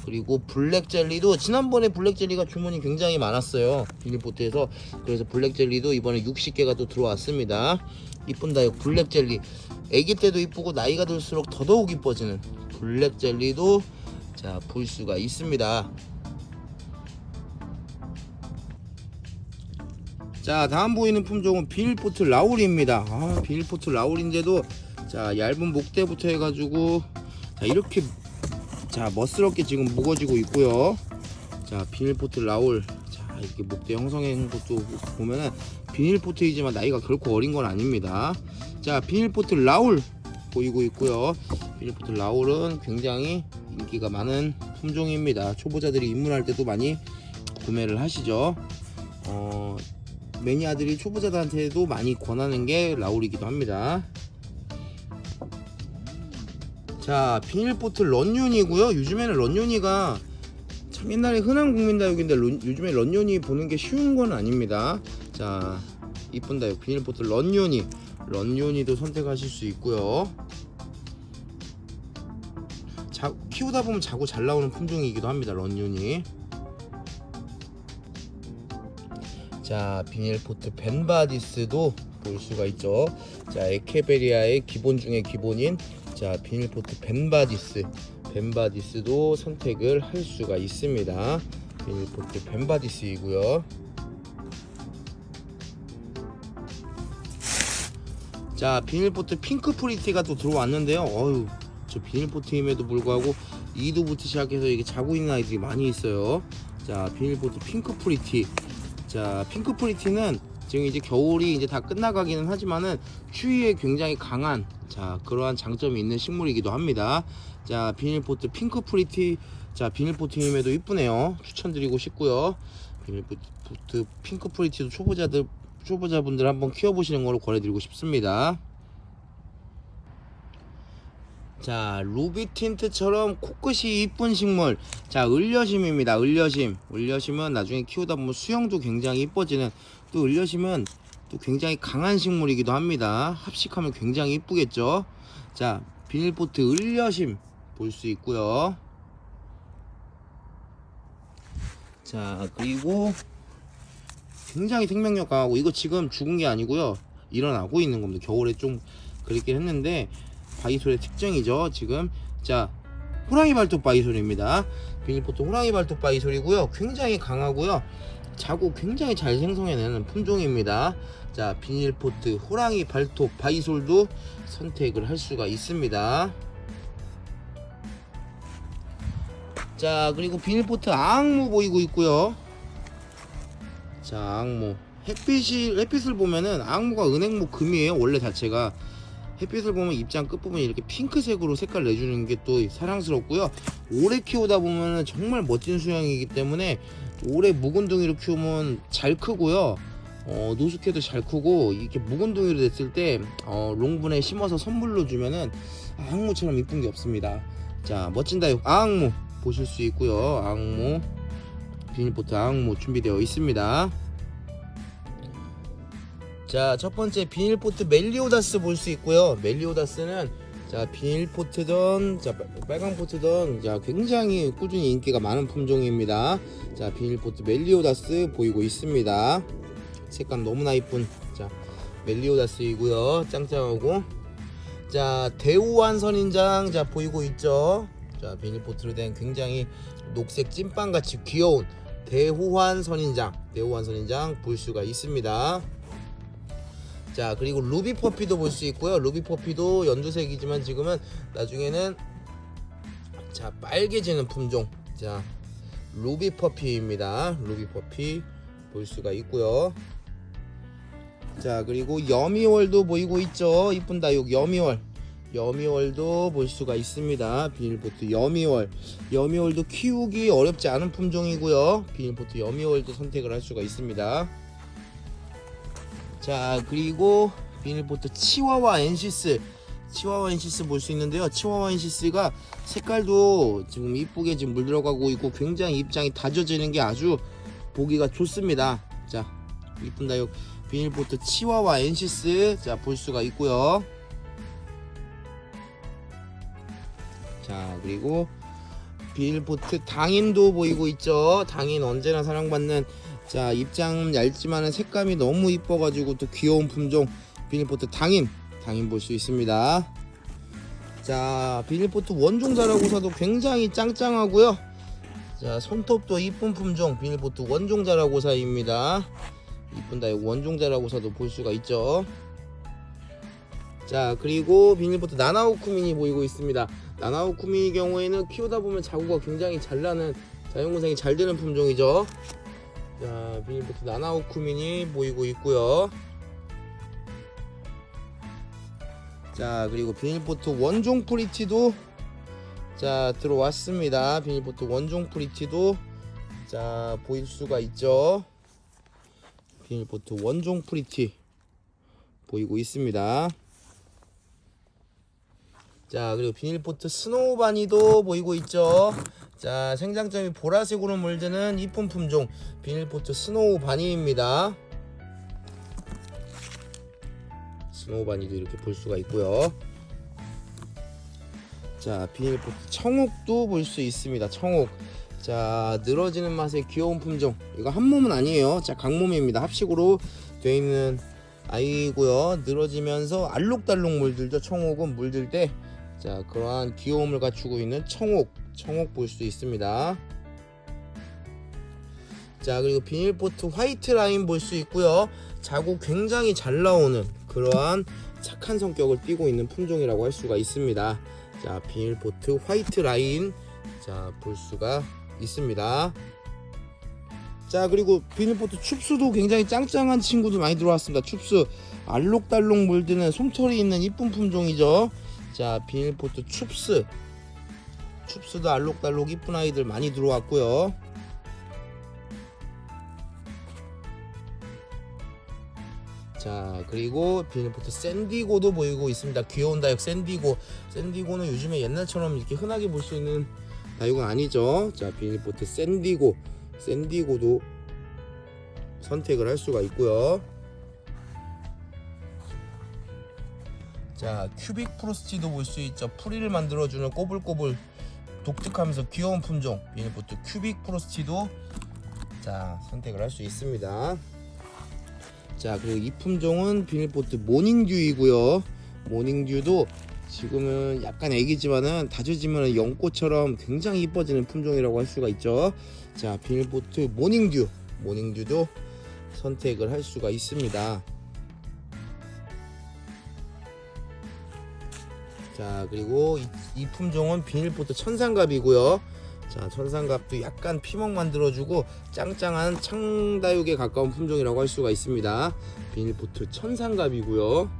그리고 블랙젤리도 지난번에 블랙젤리가 주문이 굉장히 많았어요. 비닐포트에서. 그래서 블랙젤리도 이번에 60개가 또 들어왔습니다. 이쁜다요. 블랙젤리 애기 때도 이쁘고 나이가 들수록 더더욱 이뻐지는 블랙젤리도 자 볼 수가 있습니다. 자, 다음 보이는 품종은 비닐포트 라울입니다. 비닐포트 라울인데도 자, 얇은 목대부터 해가지고 자, 이렇게 자 멋스럽게 지금 무거지고 있고요. 자, 비닐포트 라울 자 이렇게 목대 형성한 것도 보면은 비닐포트이지만 나이가 결코 어린 건 아닙니다. 자, 비닐포트 라울 보이고 있고요. 비닐포트 라울은 굉장히 인기가 많은 품종입니다. 초보자들이 입문할 때도 많이 구매를 하시죠. 매니아들이 초보자들한테도 많이 권하는 게 라울이기도 합니다. 자, 비닐포트 런윤이고요. 요즘에는 런윤이가 참 옛날에 흔한 국민다육인데 요즘에 런윤이 보는 게 쉬운 건 아닙니다. 자, 이쁜 다육 비닐포트 런윤이도 선택하실 수 있고요. 키우다 보면 자꾸 잘 나오는 품종이기도 합니다. 런윤이. 자, 비닐포트 벤바디스도 볼 수가 있죠. 자, 에케베리아의 기본 중에 기본인 자, 비닐포트 벤바디스도 선택을 할 수가 있습니다. 비닐포트 벤바디스이고요. 자, 비닐포트 핑크 프리티가 또 들어왔는데요. 저 비닐포트임에도 불구하고 2두부터 시작해서 이게 자고 있는 아이들이 많이 있어요. 자, 비닐포트 핑크 프리티. 자, 핑크 프리티는 지금 이제 겨울이 이제 다 끝나가기는 하지만은 추위에 굉장히 강한 자 그러한 장점이 있는 식물이기도 합니다. 자, 비닐포트 핑크 프리티 자 비닐포트임에도 이쁘네요. 추천드리고 싶고요. 비닐포트 핑크 프리티도 초보자분들 한번 키워보시는 걸로 권해드리고 싶습니다. 자, 루비 틴트처럼 코끝이 이쁜 식물. 자, 을려심입니다. 을려심은 나중에 키우다 보면 수영도 굉장히 이뻐지는, 또 을려심은 또 굉장히 강한 식물이기도 합니다. 합식하면 굉장히 이쁘겠죠. 자, 비닐포트 을려심 볼 수 있고요. 자, 그리고 굉장히 생명력 강하고, 이거 지금 죽은 게 아니고요, 일어나고 있는 겁니다. 겨울에 좀 그랬긴 했는데 바이솔의 특징이죠 지금. 자, 호랑이 발톱 바이솔입니다. 비닐포트 호랑이 발톱 바이솔이고요, 굉장히 강하고요, 자구 굉장히 잘 생성해내는 품종입니다. 자, 비닐포트 호랑이 발톱 바이솔도 선택을 할 수가 있습니다. 자, 그리고 비닐포트 앙무 보이고 있고요. 자, 앙무 햇빛을 보면은 앙무가 은행무 금이에요. 원래 자체가 햇빛을 보면 입장 끝부분이 이렇게 핑크색으로 색깔 내주는 게 또 사랑스럽고요. 오래 키우다 보면은 정말 멋진 수영이기 때문에 오래 묵은둥이로 키우면 잘 크고요, 노숙해도 잘 크고, 이렇게 묵은둥이로 됐을 때 롱분에 심어서 선물로 주면은 앙무처럼 이쁜 게 없습니다. 자, 멋진 다육 앙무 보실 수 있고요. 앙무, 비닐포트 앙무 준비되어 있습니다. 자, 첫 번째 비닐포트 멜리오다스 볼 수 있고요. 멜리오다스는 자, 비닐포트던 자, 빨강포트던 자, 굉장히 꾸준히 인기가 많은 품종입니다. 자, 비닐포트 멜리오다스 보이고 있습니다. 색감 너무나 이쁜 자, 멜리오다스이고요. 짱짱하고. 자, 대우환 선인장 자, 보이고 있죠. 자, 비닐포트로 된 굉장히 녹색 찐빵같이 귀여운 대우환 선인장 볼 수가 있습니다. 자, 그리고 루비 퍼피도 볼 수 있고요. 루비 퍼피도 연두색이지만 지금은 나중에는 자, 빨개지는 품종. 자, 루비 퍼피입니다. 루비 퍼피 볼 수가 있고요. 자, 그리고 여미월도 보이고 있죠. 이쁜 다육 여미월도 볼 수가 있습니다. 비닐포트 여미월도 키우기 어렵지 않은 품종이고요. 비닐포트 여미월도 선택을 할 수가 있습니다. 자, 그리고 비닐포트 치와와 엔시스 볼 수 있는데요. 치와와 엔시스가 색깔도 지금 이쁘게 지금 물들어가고 있고, 굉장히 입장이 다져지는 게 아주 보기가 좋습니다. 자, 이쁜 다육 비닐포트 치와와 엔시스 자, 볼 수가 있고요. 자, 그리고 비닐포트 당인도 보이고 있죠. 당인 언제나 사랑받는, 자, 입장 얇지만은 색감이 너무 이뻐가지고 또 귀여운 품종 비닐포트 당인 볼 수 있습니다. 자, 비닐포트 원종자라고사도 굉장히 짱짱하고요. 자, 손톱도 이쁜 품종 비닐포트 원종자라고사입니다. 이쁜다. 원종자라고사도 볼 수가 있죠. 자, 그리고 비닐포트 나나오쿠민이 보이고 있습니다. 나나오쿠민의 경우에는 키우다 보면 자구가 굉장히 잘 나는, 자연군생이 잘 되는 품종이죠. 자, 비닐포트 나나오쿠민이 보이고 있고요. 자, 그리고 비닐포트 원종 프리티도 자, 들어왔습니다. 비닐포트 원종 프리티도 자, 보일 수가 있죠. 비닐포트 원종 프리티 보이고 있습니다. 자, 그리고 비닐포트 스노우바니도 보이고 있죠. 자, 생장점이 보라색으로 물드는 이쁜 품종 비닐포트 스노우바니입니다. 스노우바니도 이렇게 볼 수가 있고요. 자, 비닐포트 청옥도 볼 수 있습니다. 청옥. 자, 늘어지는 맛의 귀여운 품종. 이거 한 몸은 아니에요. 자, 강몸입니다. 합식으로 되어 있는 아이고요. 늘어지면서 알록달록 물들죠. 청옥은 물들 때 자, 그러한 귀여움을 갖추고 있는 청옥 볼 수 있습니다. 자, 그리고 비닐포트 화이트 라인 볼 수 있고요. 자구 굉장히 잘 나오는 그러한 착한 성격을 띠고 있는 품종이라고 할 수가 있습니다. 자, 비닐포트 화이트 라인 자, 볼 수가 있습니다. 자, 그리고 비닐포트 춥스도 굉장히 짱짱한 친구들 많이 들어왔습니다. 춥스 알록달록 물드는 솜털이 있는 이쁜 품종이죠. 자, 비닐포트 춥스도 알록달록 이쁜 아이들 많이 들어왔고요. 자, 그리고 비닐포트 샌디고도 보이고 있습니다. 귀여운 다육 샌디고. 샌디고는 요즘에 옛날처럼 이렇게 흔하게 볼 수 있는 다육은 아니죠. 자, 비닐포트 샌디고도 선택을 할 수가 있고요. 자, 큐빅 프로스티도 볼 수 있죠. 풀이를 만들어주는 꼬불꼬불 독특하면서 귀여운 품종 비닐포트 큐빅 프로스티도 자 선택을 할 수 있습니다. 자, 그리고 이 품종은 비닐포트 모닝듀이고요. 모닝듀도 지금은 약간 애기지만은 다져지면 연꽃처럼 굉장히 이뻐지는 품종이라고 할 수가 있죠. 자, 비닐포트 모닝듀도 선택을 할 수가 있습니다. 자, 그리고 이 품종은 비닐포트 천상갑이고요. 자, 천상갑도 약간 피먹 만들어주고 짱짱한 창다육에 가까운 품종이라고 할 수가 있습니다. 비닐포트 천상갑이고요.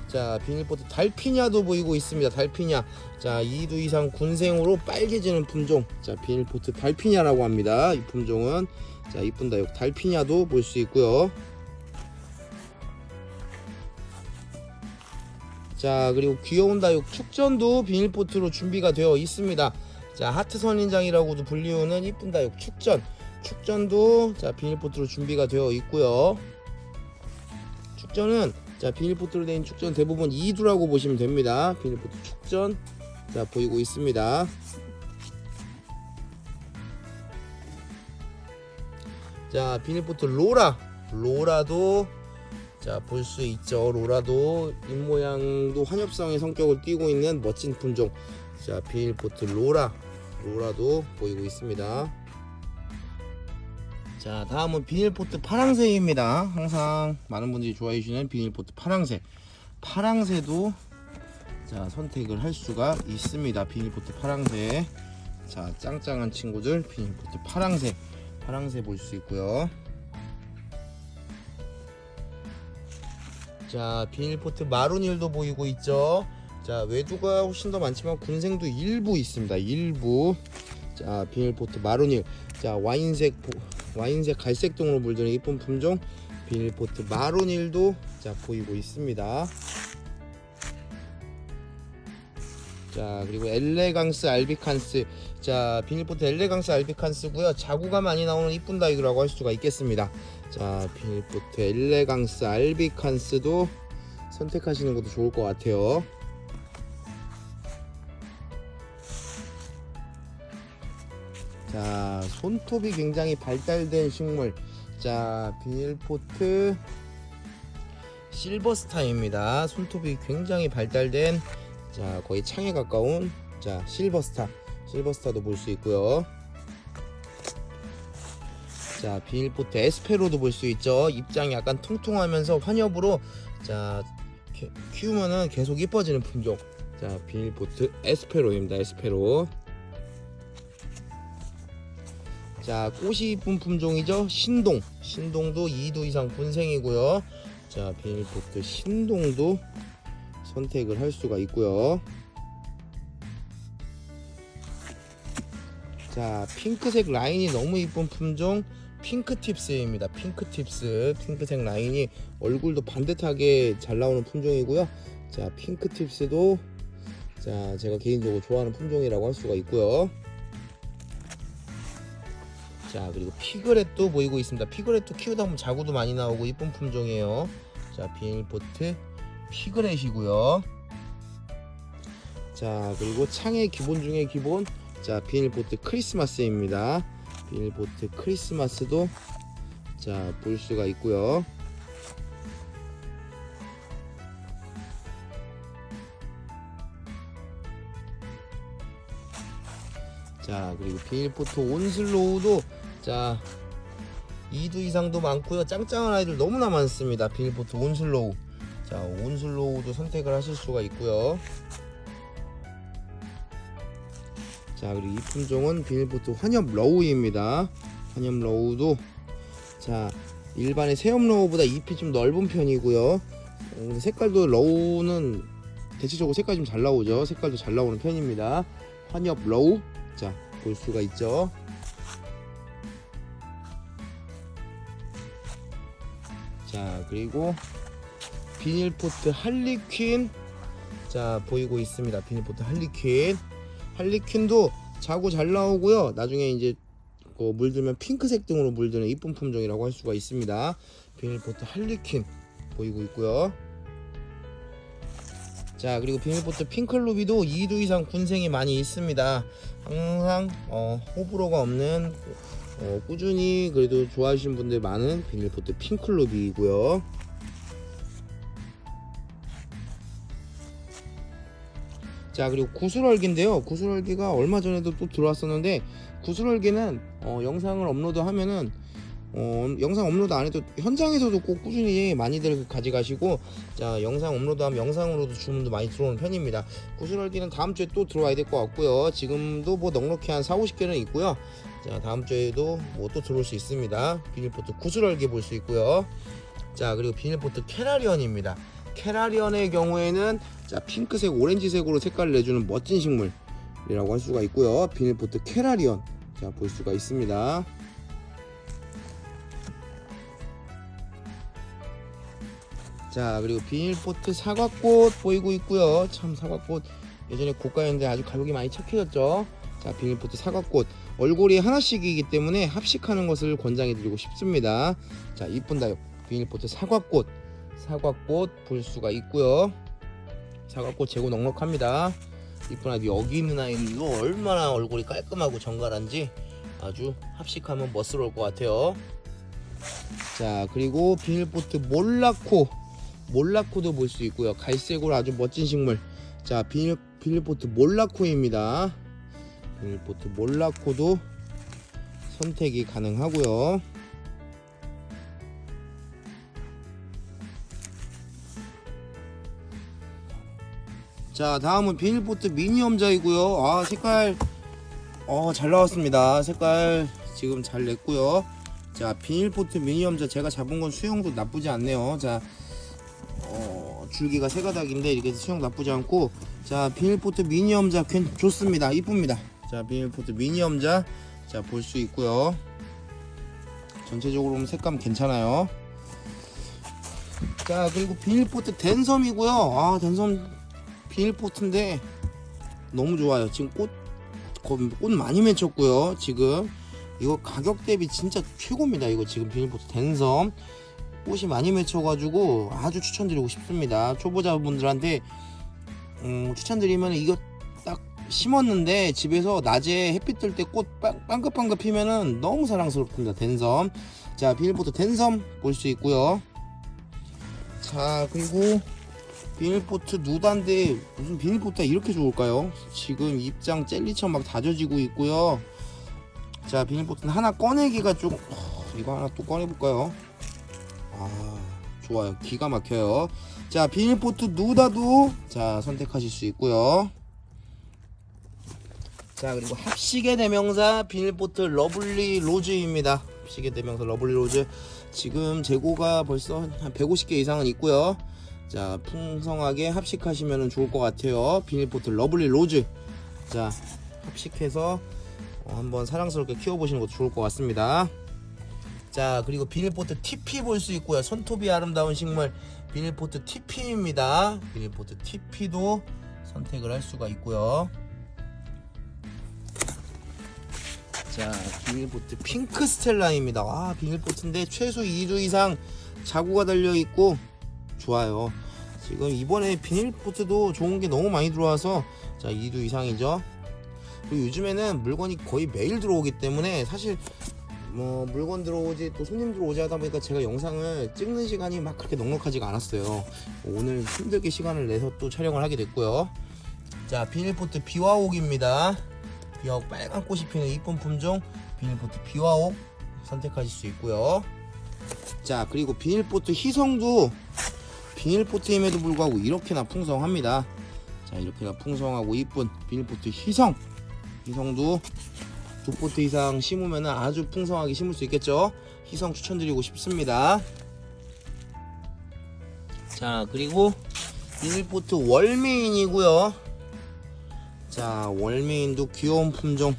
자, 비닐포트 달피냐도 보이고 있습니다. 달피냐. 자, 2두 이상 군생으로 빨개지는 품종. 자, 비닐포트 달피냐라고 합니다. 이 품종은 자, 이쁜 다육 달피냐도 볼 수 있고요. 자, 그리고 귀여운 다육 축전도 비닐포트로 준비가 되어 있습니다. 자, 하트 선인장이라고도 불리우는 이쁜 다육 축전도 자 비닐포트로 준비가 되어 있고요. 축전은 자 비닐포트로 된 축전 대부분 2두라고 보시면 됩니다. 비닐포트 축전 자 보이고 있습니다. 자, 비닐포트 로라도 자 볼 수 있죠. 로라도 입모양도 환엽성의 성격을 띠고 있는 멋진 품종. 자, 비닐포트 로라도 보이고 있습니다. 자, 다음은 비닐포트 파랑새입니다. 항상 많은 분들이 좋아해 주시는 비닐포트 파랑새도 자 선택을 할 수가 있습니다. 비닐포트 파랑새 자 짱짱한 친구들 비닐포트 파랑새 볼 수 있고요. 자, 비닐포트 마루닐도 보이고 있죠. 자, 외두가 훨씬 더 많지만 군생도 일부 있습니다. 일부. 자, 비닐포트 마루닐. 자, 와인색 갈색동으로 물드는 이쁜 품종 비닐포트 마루닐도 자 보이고 있습니다. 자, 그리고 엘레강스 알비칸스. 자, 비닐포트 엘레강스 알비칸스고요. 자구가 많이 나오는 이쁜 다육이라고 할 수가 있겠습니다. 자, 비닐포트 엘레강스 알비칸스도 선택하시는 것도 좋을 것 같아요. 자, 손톱이 굉장히 발달된 식물. 자, 비닐포트 실버스타입니다. 손톱이 굉장히 발달된 자 거의 창에 가까운 자 실버스타도 볼 수 있고요. 자, 비닐포트 에스페로도 볼 수 있죠. 입장이 약간 퉁퉁하면서 환엽으로 자 키우면은 계속 이뻐지는 품종. 자, 비닐포트 에스페로입니다. 에스페로. 자, 꽃이 이쁜 품종이죠. 신동도 2두 이상 군생이고요. 자, 비닐포트 신동도 선택을 할 수가 있고요. 자, 핑크색 라인이 너무 이쁜 품종 핑크팁스입니다. 핑크색 라인이 얼굴도 반듯하게 잘 나오는 품종이고요. 자, 핑크팁스도 자 제가 개인적으로 좋아하는 품종이라고 할 수가 있고요. 자, 그리고 피그렛도 보이고 있습니다. 피그렛도 키우다 보면 자구도 많이 나오고 이쁜 품종이에요. 자, 비닐포트 피그렛이고요. 자, 그리고 창의 기본 중에 기본 자 비닐포트 크리스마스입니다. 비닐포트 크리스마스도 자 볼 수가 있고요. 자, 그리고 비닐포트 온슬로우도 자 2두 이상도 많고요. 짱짱한 아이들 너무나 많습니다. 비닐포트 온슬로우 자 온슬로우도 선택을 하실 수가 있고요. 자, 그리고 이 품종은 비닐포트 환엽러우입니다. 환엽러우도 자 일반의 새엽러우보다 잎이 좀 넓은 편이고요. 색깔도 러우는 대체적으로 색깔이 좀 잘 나오죠. 색깔도 잘 나오는 편입니다. 환엽러우 자 볼 수가 있죠. 자, 그리고 비닐포트 할리퀸, 자, 보이고 있습니다. 비닐포트 할리퀸도 자구 잘 나오고요. 나중에 이제 물들면 핑크색 등으로 물드는 이쁜 품종이라고 할 수가 있습니다. 비닐포트 할리퀸 보이고 있고요. 자, 그리고 비닐포트 핑클루비도 2두 이상 군생이 많이 있습니다. 항상 호불호가 없는 꾸준히 그래도 좋아하시는 분들 많은 비닐포트 핑클루비이고요. 자, 그리고 구슬얼기인데요. 구슬얼기가 얼마 전에도 또 들어왔었는데, 구슬얼기는 영상을 업로드하면은 영상 업로드 안 해도 현장에서도 꼭 꾸준히 많이들 가져가시고, 자, 영상 업로드하면 영상으로도 주문도 많이 들어오는 편입니다. 구슬얼기는 다음 주에 또 들어와야 될 것 같고요. 지금도 뭐 넉넉히 한 40-50개는 있고요. 자, 다음 주에도 뭐 또 들어올 수 있습니다. 비닐포트 구슬얼기 볼 수 있고요. 자, 그리고 비닐포트 캐라리언입니다. 캐라리언의 경우에는 자, 핑크색 오렌지색으로 색깔을 내주는 멋진 식물이라고 할 수가 있고요. 비닐포트 캐라리언, 자, 볼 수가 있습니다. 자, 그리고 비닐포트 사과꽃 보이고 있고요. 참, 사과꽃 예전에 고가였는데 아주 가격이 많이 착해졌죠. 자, 비닐포트 사과꽃 얼굴이 하나씩이기 때문에 합식하는 것을 권장해 드리고 싶습니다. 자, 이쁜다. 비닐포트 사과꽃 볼 수가 있고요. 사과꽃 재고 넉넉합니다. 이쁜 아주 여기 있는 아이도 얼마나 얼굴이 깔끔하고 정갈한지 아주 합식하면 멋스러울 것 같아요. 자, 그리고 비닐포트 몰라코도 볼 수 있고요. 갈색으로 아주 멋진 식물. 자, 비닐포트 몰라코입니다. 비닐포트 몰라코도 선택이 가능하고요. 자, 다음은 비닐포트 미니엄자이고요. 아, 색깔 잘 나왔습니다. 색깔 지금 잘 냈고요. 자, 비닐포트 미니엄자 제가 잡은 건 수영도 나쁘지 않네요. 자, 줄기가 세 가닥인데 이렇게 수영 나쁘지 않고, 자, 비닐포트 미니엄자 좋습니다. 이쁩니다. 자, 비닐포트 미니엄자, 자, 볼 수 있고요. 전체적으로 보면 색감 괜찮아요. 자, 그리고 비닐포트 댄섬이고요. 아, 댄섬 비닐포트인데 너무 좋아요. 지금 꽃 많이 맺혔고요. 지금 이거 가격 대비 진짜 최고입니다. 이거 지금 비닐포트 댄섬 꽃이 많이 맺혀가지고 아주 추천드리고 싶습니다. 초보자분들한테 추천드리면, 이거 딱 심었는데 집에서 낮에 햇빛 뜰 때 꽃 빵긋빵긋 피면은 너무 사랑스럽습니다. 댄섬. 자, 비닐포트 댄섬 볼 수 있고요. 자, 그리고 비닐포트 누다인데 무슨 비닐포트가 이렇게 좋을까요? 지금 입장 젤리처럼 막 다져지고 있고요. 자, 비닐포트는 하나 꺼내기가 좀 이거 하나 또 꺼내볼까요? 아, 좋아요. 기가 막혀요. 자, 비닐포트 누다도 자, 선택하실 수 있고요. 자, 그리고 합식의 대명사 비닐포트 러블리 로즈입니다. 합식의 대명사 러블리 로즈 지금 재고가 벌써 한 150개 이상은 있고요. 자, 풍성하게 합식하시면 좋을 것 같아요. 비닐포트 러블리 로즈, 자, 합식해서 한번 사랑스럽게 키워보시는 것도 좋을 것 같습니다. 자, 그리고 비닐포트 TP 볼 수 있고요. 손톱이 아름다운 식물 비닐포트 TP입니다. 비닐포트 TP도 선택을 할 수가 있고요. 자, 비닐포트 핑크 스텔라입니다. 아, 비닐포트인데 최소 2주 이상 자구가 달려있고 좋아요. 지금 이번에 비닐포트도 좋은 게 너무 많이 들어와서, 자, 2주 이상이죠. 그리고 요즘에는 물건이 거의 매일 들어오기 때문에 사실 뭐 물건 들어오지 또 손님 들어오지 하다 보니까 제가 영상을 찍는 시간이 막 그렇게 넉넉하지가 않았어요. 오늘 힘들게 시간을 내서 또 촬영을 하게 됐고요. 자, 비닐포트 비와옥입니다. 비와옥 빨간 꽃이 피는 이쁜 품종 비닐포트 비와옥 선택하실 수 있고요. 자, 그리고 비닐포트 희성도 비닐포트임에도 불구하고 이렇게나 풍성합니다. 자, 이렇게나 풍성하고 이쁜 비닐포트 희성도 2포트 이상 심으면 아주 풍성하게 심을 수 있겠죠. 희성 추천드리고 싶습니다. 자, 그리고 비닐포트 월메인이고요. 자, 월메인도 귀여운 품종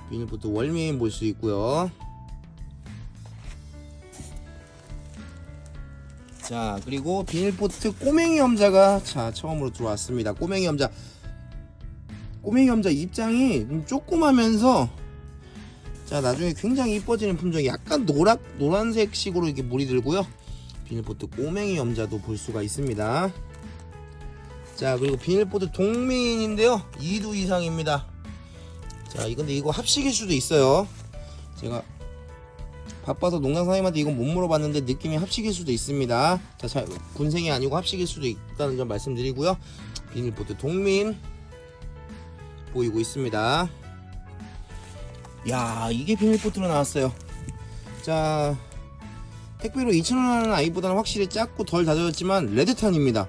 비닐포트 월메인 볼 수 있고요. 자, 그리고 비닐포트 꼬맹이 염자가 자 처음으로 들어왔습니다. 꼬맹이 염자 입장이 좀 조그마면서 자 나중에 굉장히 이뻐지는 품종이 약간 노란색 식으로 이렇게 물이 들고요. 비닐포트 꼬맹이 염자도 볼 수가 있습니다. 자, 그리고 비닐포트 동민인데요, 2두 이상입니다. 자, 근데 이거 합식일 수도 있어요. 제가 바빠서 농장 사장님한테 이건 못 물어봤는데 느낌이 합식일 수도 있습니다. 자, 군생이 아니고 합식일 수도 있다는 점 말씀드리고요. 비닐포트 동민 보이고 있습니다. 야, 이게 비닐포트로 나왔어요. 자, 택배로 2,000원 하는 아이보다는 확실히 작고 덜 다져졌지만 레드탄입니다.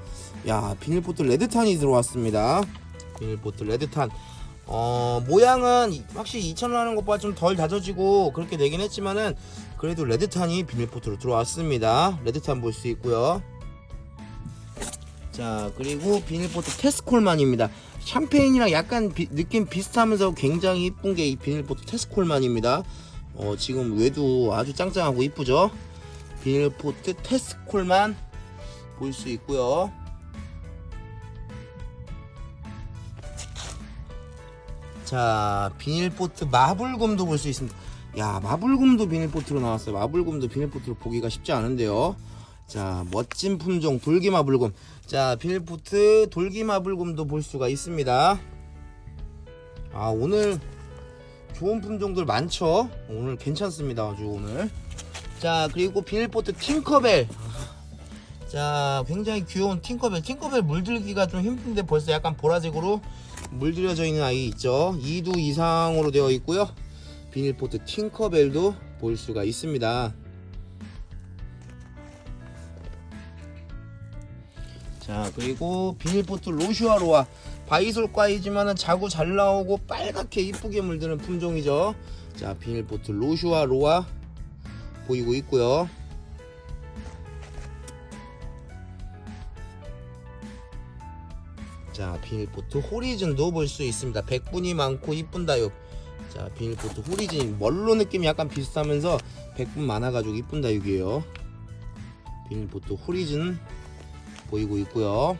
야, 비닐포트 레드탄이 들어왔습니다. 비닐포트 레드탄. 모양은 확실히 2,000원 하는 것보다 좀 덜 다져지고 그렇게 되긴 했지만은 그래도 레드탄이 비닐포트로 들어왔습니다. 레드탄 볼 수 있고요. 자, 그리고 비닐포트 테스콜만입니다. 샴페인이랑 약간 느낌 비슷하면서 굉장히 이쁜 게 이 비닐포트 테스콜만입니다. 지금 외도 아주 짱짱하고 이쁘죠? 비닐포트 테스콜만 볼 수 있고요. 자, 비닐포트 마블곰도 볼 수 있습니다. 야, 마블곰도 비닐포트로 나왔어요. 마블곰도 비닐포트로 보기가 쉽지 않은데요. 자, 멋진 품종 돌기 마블곰. 자, 비닐포트 돌기 마블곰도 볼 수가 있습니다. 아, 오늘 좋은 품종들 많죠? 오늘 괜찮습니다. 아주 오늘. 자, 그리고 비닐포트 팅커벨. 자, 굉장히 귀여운 팅커벨. 팅커벨 물들기가 좀 힘든데 벌써 약간 보라색으로 물들여져 있는 아이 있죠. 2두 이상으로 되어 있고요. 비닐포트 팅커벨도 볼 수가 있습니다. 자, 그리고 비닐포트 로슈아로아. 바이솔과이지만은 자구 잘 나오고 빨갛게 이쁘게 물드는 품종이죠. 자, 비닐포트 로슈아로아 보이고 있고요. 자, 비닐포트 호리즌도 볼 수 있습니다. 백분이 많고 이쁜 다육. 자, 비닐포트 호리즌 멀로 느낌이 약간 비슷하면서 백분 많아가지고 이쁜 다육이에요. 비닐포트 호리즌 보이고 있고요.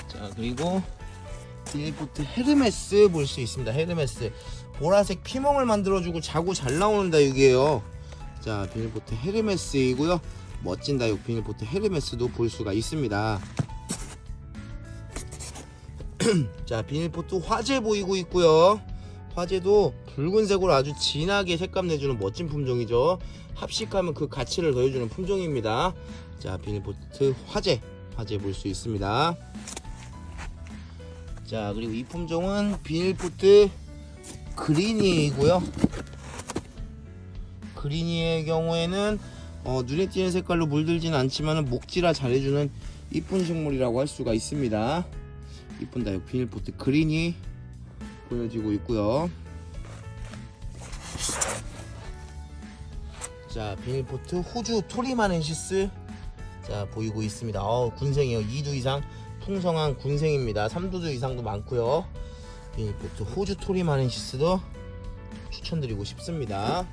자, 그리고 비닐포트 헤르메스 볼 수 있습니다. 헤르메스 보라색 피멍을 만들어주고 자구 잘 나오는 다육이에요. 자, 비닐포트 헤르메스이고요. 멋진 다육 비닐포트 헤르메스도 볼 수가 있습니다. 자, 비닐포트 화재 보이고 있고요. 화재도 붉은색으로 아주 진하게 색감 내주는 멋진 품종이죠. 합식하면 그 가치를 더해주는 품종입니다. 자, 비닐포트 화재 볼 수 있습니다. 자, 그리고 이 품종은 비닐포트 그리니이고요. 그리니의 경우에는 눈에 띄는 색깔로 물들지는 않지만 목질화 잘해주는 이쁜 식물이라고 할 수가 있습니다. 이쁜 다육 비닐포트 그린이 보여지고 있고요. 자, 비닐포트 호주 토리마넨시스 자 보이고 있습니다. 군생이요. 2두 이상 풍성한 군생입니다. 3두 이상도 많고요. 비닐포트 호주 토리마넨시스도 추천드리고 싶습니다.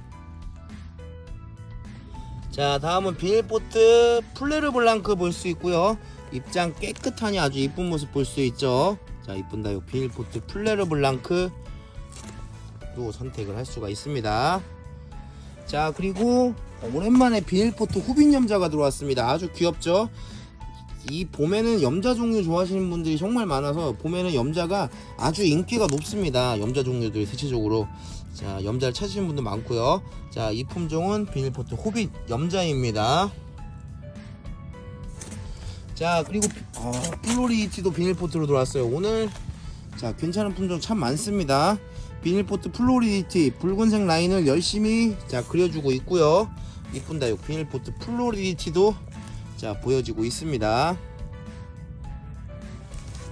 자, 다음은 비닐포트 플레르 블랑크 볼 수 있고요. 입장 깨끗하니 아주 이쁜 모습 볼 수 있죠. 자, 이쁜 다육 비닐포트 플레르 블랑크도 선택을 할 수가 있습니다. 자, 그리고 오랜만에 비닐포트 후빈 염자가 들어왔습니다. 아주 귀엽죠. 이 봄에는 염자 종류 좋아하시는 분들이 정말 많아서 봄에는 염자가 아주 인기가 높습니다. 염자 종류들이 대체적으로. 자, 염자를 찾으시는 분도 많고요. 자, 이 품종은 비닐포트 호빗 염자입니다. 자, 그리고 플로리티도 비닐포트로 들어왔어요. 오늘 자, 괜찮은 품종 참 많습니다. 비닐포트 플로리티 붉은색 라인을 열심히 자 그려주고 있고요. 이쁜 다육 비닐포트 플로리티도 자 보여지고 있습니다.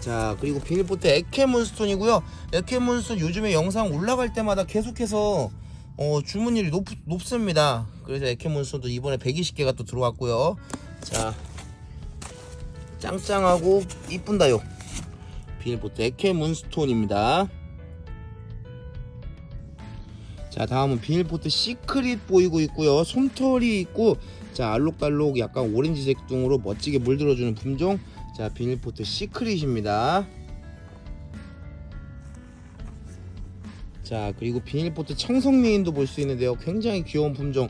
자, 그리고 비닐포트 에케몬스톤이고요. 에케몬스톤 요즘에 영상 올라갈 때마다 계속해서 주문율이 높습니다. 그래서 에케몬스톤도 이번에 120개가 또 들어왔고요. 자, 짱짱하고 이쁜 다육 비닐포트 에케몬스톤입니다. 자, 다음은 비닐포트 시크릿 보이고 있고요. 솜털이 있고, 자, 알록달록 약간 오렌지색 등으로 멋지게 물들어주는 품종. 자, 비닐포트 시크릿입니다. 자, 그리고 비닐포트 청성미인도 볼 수 있는데요. 굉장히 귀여운 품종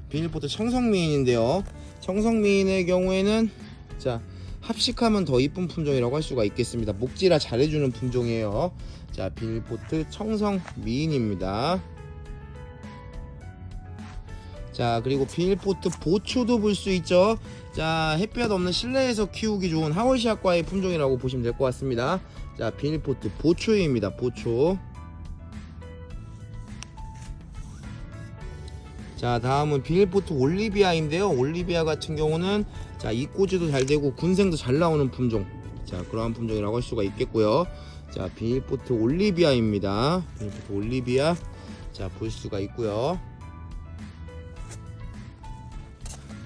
비닐포트 청성미인인데요. 청성미인의 경우에는 자, 합식하면 더 이쁜 품종이라고 할 수가 있겠습니다. 목질화 잘해주는 품종이에요. 자, 비닐포트 청성미인입니다. 자, 그리고 비닐포트 보초도 볼 수 있죠. 자, 햇볕 없는 실내에서 키우기 좋은 하월시아과의 품종이라고 보시면 될 것 같습니다. 자, 비닐포트 보초입니다. 보초. 자, 다음은 비닐포트 올리비아인데요. 올리비아 같은 경우는 자, 이꼬지도 잘 되고 군생도 잘 나오는 품종. 자, 그러한 품종이라고 할 수가 있겠고요. 자, 비닐포트 올리비아입니다. 비닐포트 올리비아. 자, 볼 수가 있고요.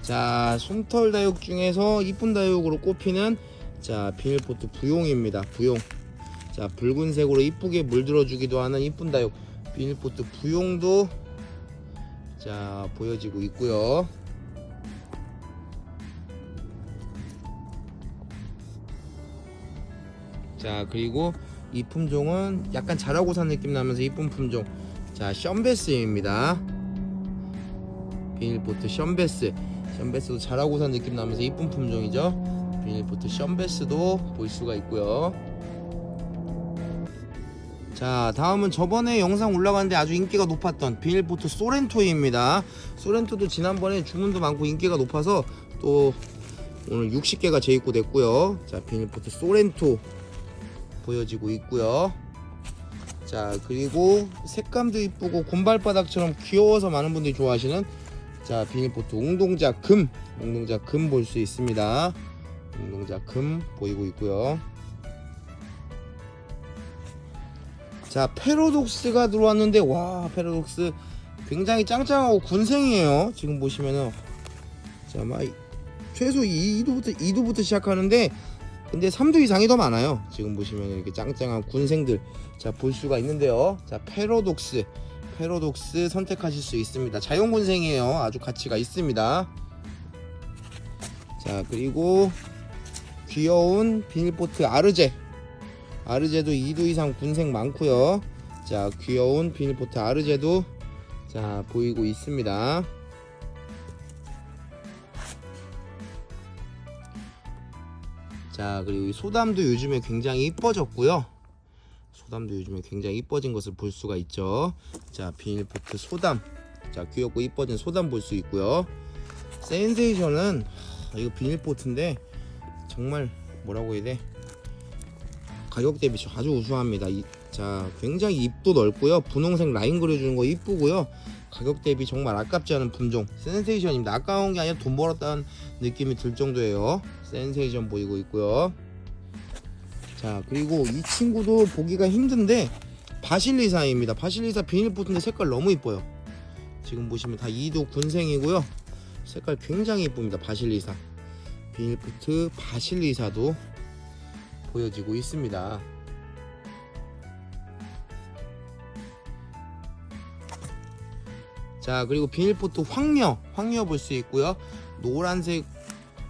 자, 솜털 다육 중에서 이쁜 다육으로 꼽히는 자, 비닐포트 부용입니다. 부용. 자, 붉은색으로 이쁘게 물들어주기도 하는 이쁜 다육 비닐포트 부용도 자, 보여지고 있고요. 자, 그리고 이 품종은 약간 자라고 산 느낌 나면서 이쁜 품종. 자, 션베스입니다. 비닐포트 션베스. 션베스도 자라고 산 느낌 나면서 이쁜 품종이죠. 비닐포트 션베스도 볼 수가 있고요. 자, 다음은 저번에 영상 올라갔는데 아주 인기가 높았던 비닐포트 소렌토입니다. 소렌토도 지난번에 주문도 많고 인기가 높아서 또 오늘 60개가 재입고됐고요. 자, 비닐포트 소렌토 보여지고 있고요. 자, 그리고 색감도 이쁘고 곰발바닥처럼 귀여워서 많은 분들이 좋아하시는 자, 비닐포트 웅동자 금. 웅동자 금 볼 수 있습니다. 웅동자 금 보이고 있고요. 자, 패러독스가 들어왔는데 와, 패러독스 굉장히 짱짱하고 군생이에요. 지금 보시면은 자, 막 최소 2도부터 시작하는데 근데 3도 이상이 더 많아요. 지금 보시면 이렇게 짱짱한 군생들 자, 볼 수가 있는데요. 자, 패러독스 선택하실 수 있습니다. 자연군생이에요. 아주 가치가 있습니다. 자, 그리고 귀여운 비닐포트 아르제도 2도 이상 군생 많고요. 자, 귀여운 비닐포트 아르제도 자, 보이고 있습니다. 자, 그리고 이 소담도 요즘에 굉장히 이뻐졌고요. 소담도 요즘에 굉장히 이뻐진 것을 볼 수가 있죠. 자, 비닐포트 소담. 자, 귀엽고 이뻐진 소담 볼 수 있고요. 센세이션은 이거 비닐포트인데 정말 뭐라고 해야 돼? 가격 대비 아주 우수합니다. 자, 굉장히 잎도 넓고요. 분홍색 라인 그려주는 거 이쁘고요. 가격 대비 정말 아깝지 않은 품종 센세이션입니다. 아까운 게 아니라 돈 벌었다는 느낌이 들 정도예요. 센세이션 보이고 있고요. 자, 그리고 이 친구도 보기가 힘든데 바실리사입니다. 바실리사 비닐포트인데 색깔 너무 이뻐요. 지금 보시면 다 2도 군생이고요. 색깔 굉장히 이쁩니다. 바실리사 비닐포트 바실리사도 보여지고 있습니다. 자, 그리고 비닐포트 황녀 볼 수 있고요. 노란색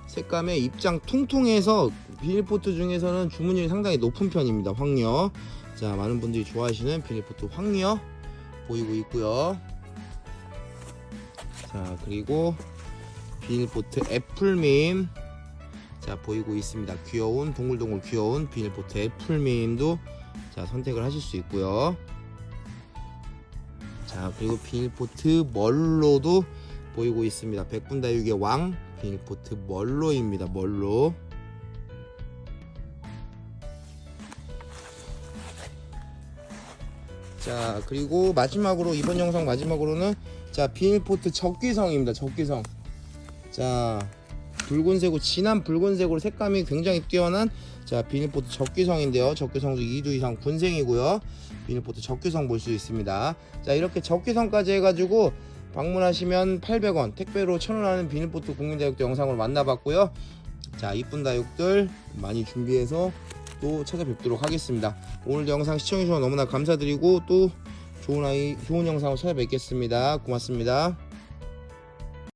색감의 입장 통통해서 비닐포트 중에서는 주문율이 상당히 높은 편입니다. 황녀. 자, 많은 분들이 좋아하시는 비닐포트 황녀 보이고 있고요. 자, 그리고 비닐포트 애플밈 자, 보이고 있습니다. 귀여운 동글동글 귀여운 비닐포트 애플밈도 자, 선택을 하실 수 있고요. 자, 그리고 비닐포트 멀로도 보이고 있습니다. 백분다육의 왕 비닐포트 멀로입니다. 멀로. 자, 그리고 마지막으로 이번 영상 마지막으로는 자, 비닐포트 적귀성입니다. 적귀성. 자, 붉은색으로 진한 붉은색으로 색감이 굉장히 뛰어난 자, 비닐포트 적귀성인데요. 적귀성도 2도 이상 군생이고요. 비닐포트 적귀성 볼 수 있습니다. 자, 이렇게 적귀성까지 해가지고 방문하시면 800원, 택배로 1000원 하는 비닐포트 국민다육도 영상으로 만나봤고요. 자, 이쁜 다육들 많이 준비해서 또 찾아뵙도록 하겠습니다. 오늘도 영상 시청해주셔서 너무나 감사드리고 또 좋은 영상으로 찾아뵙겠습니다. 고맙습니다.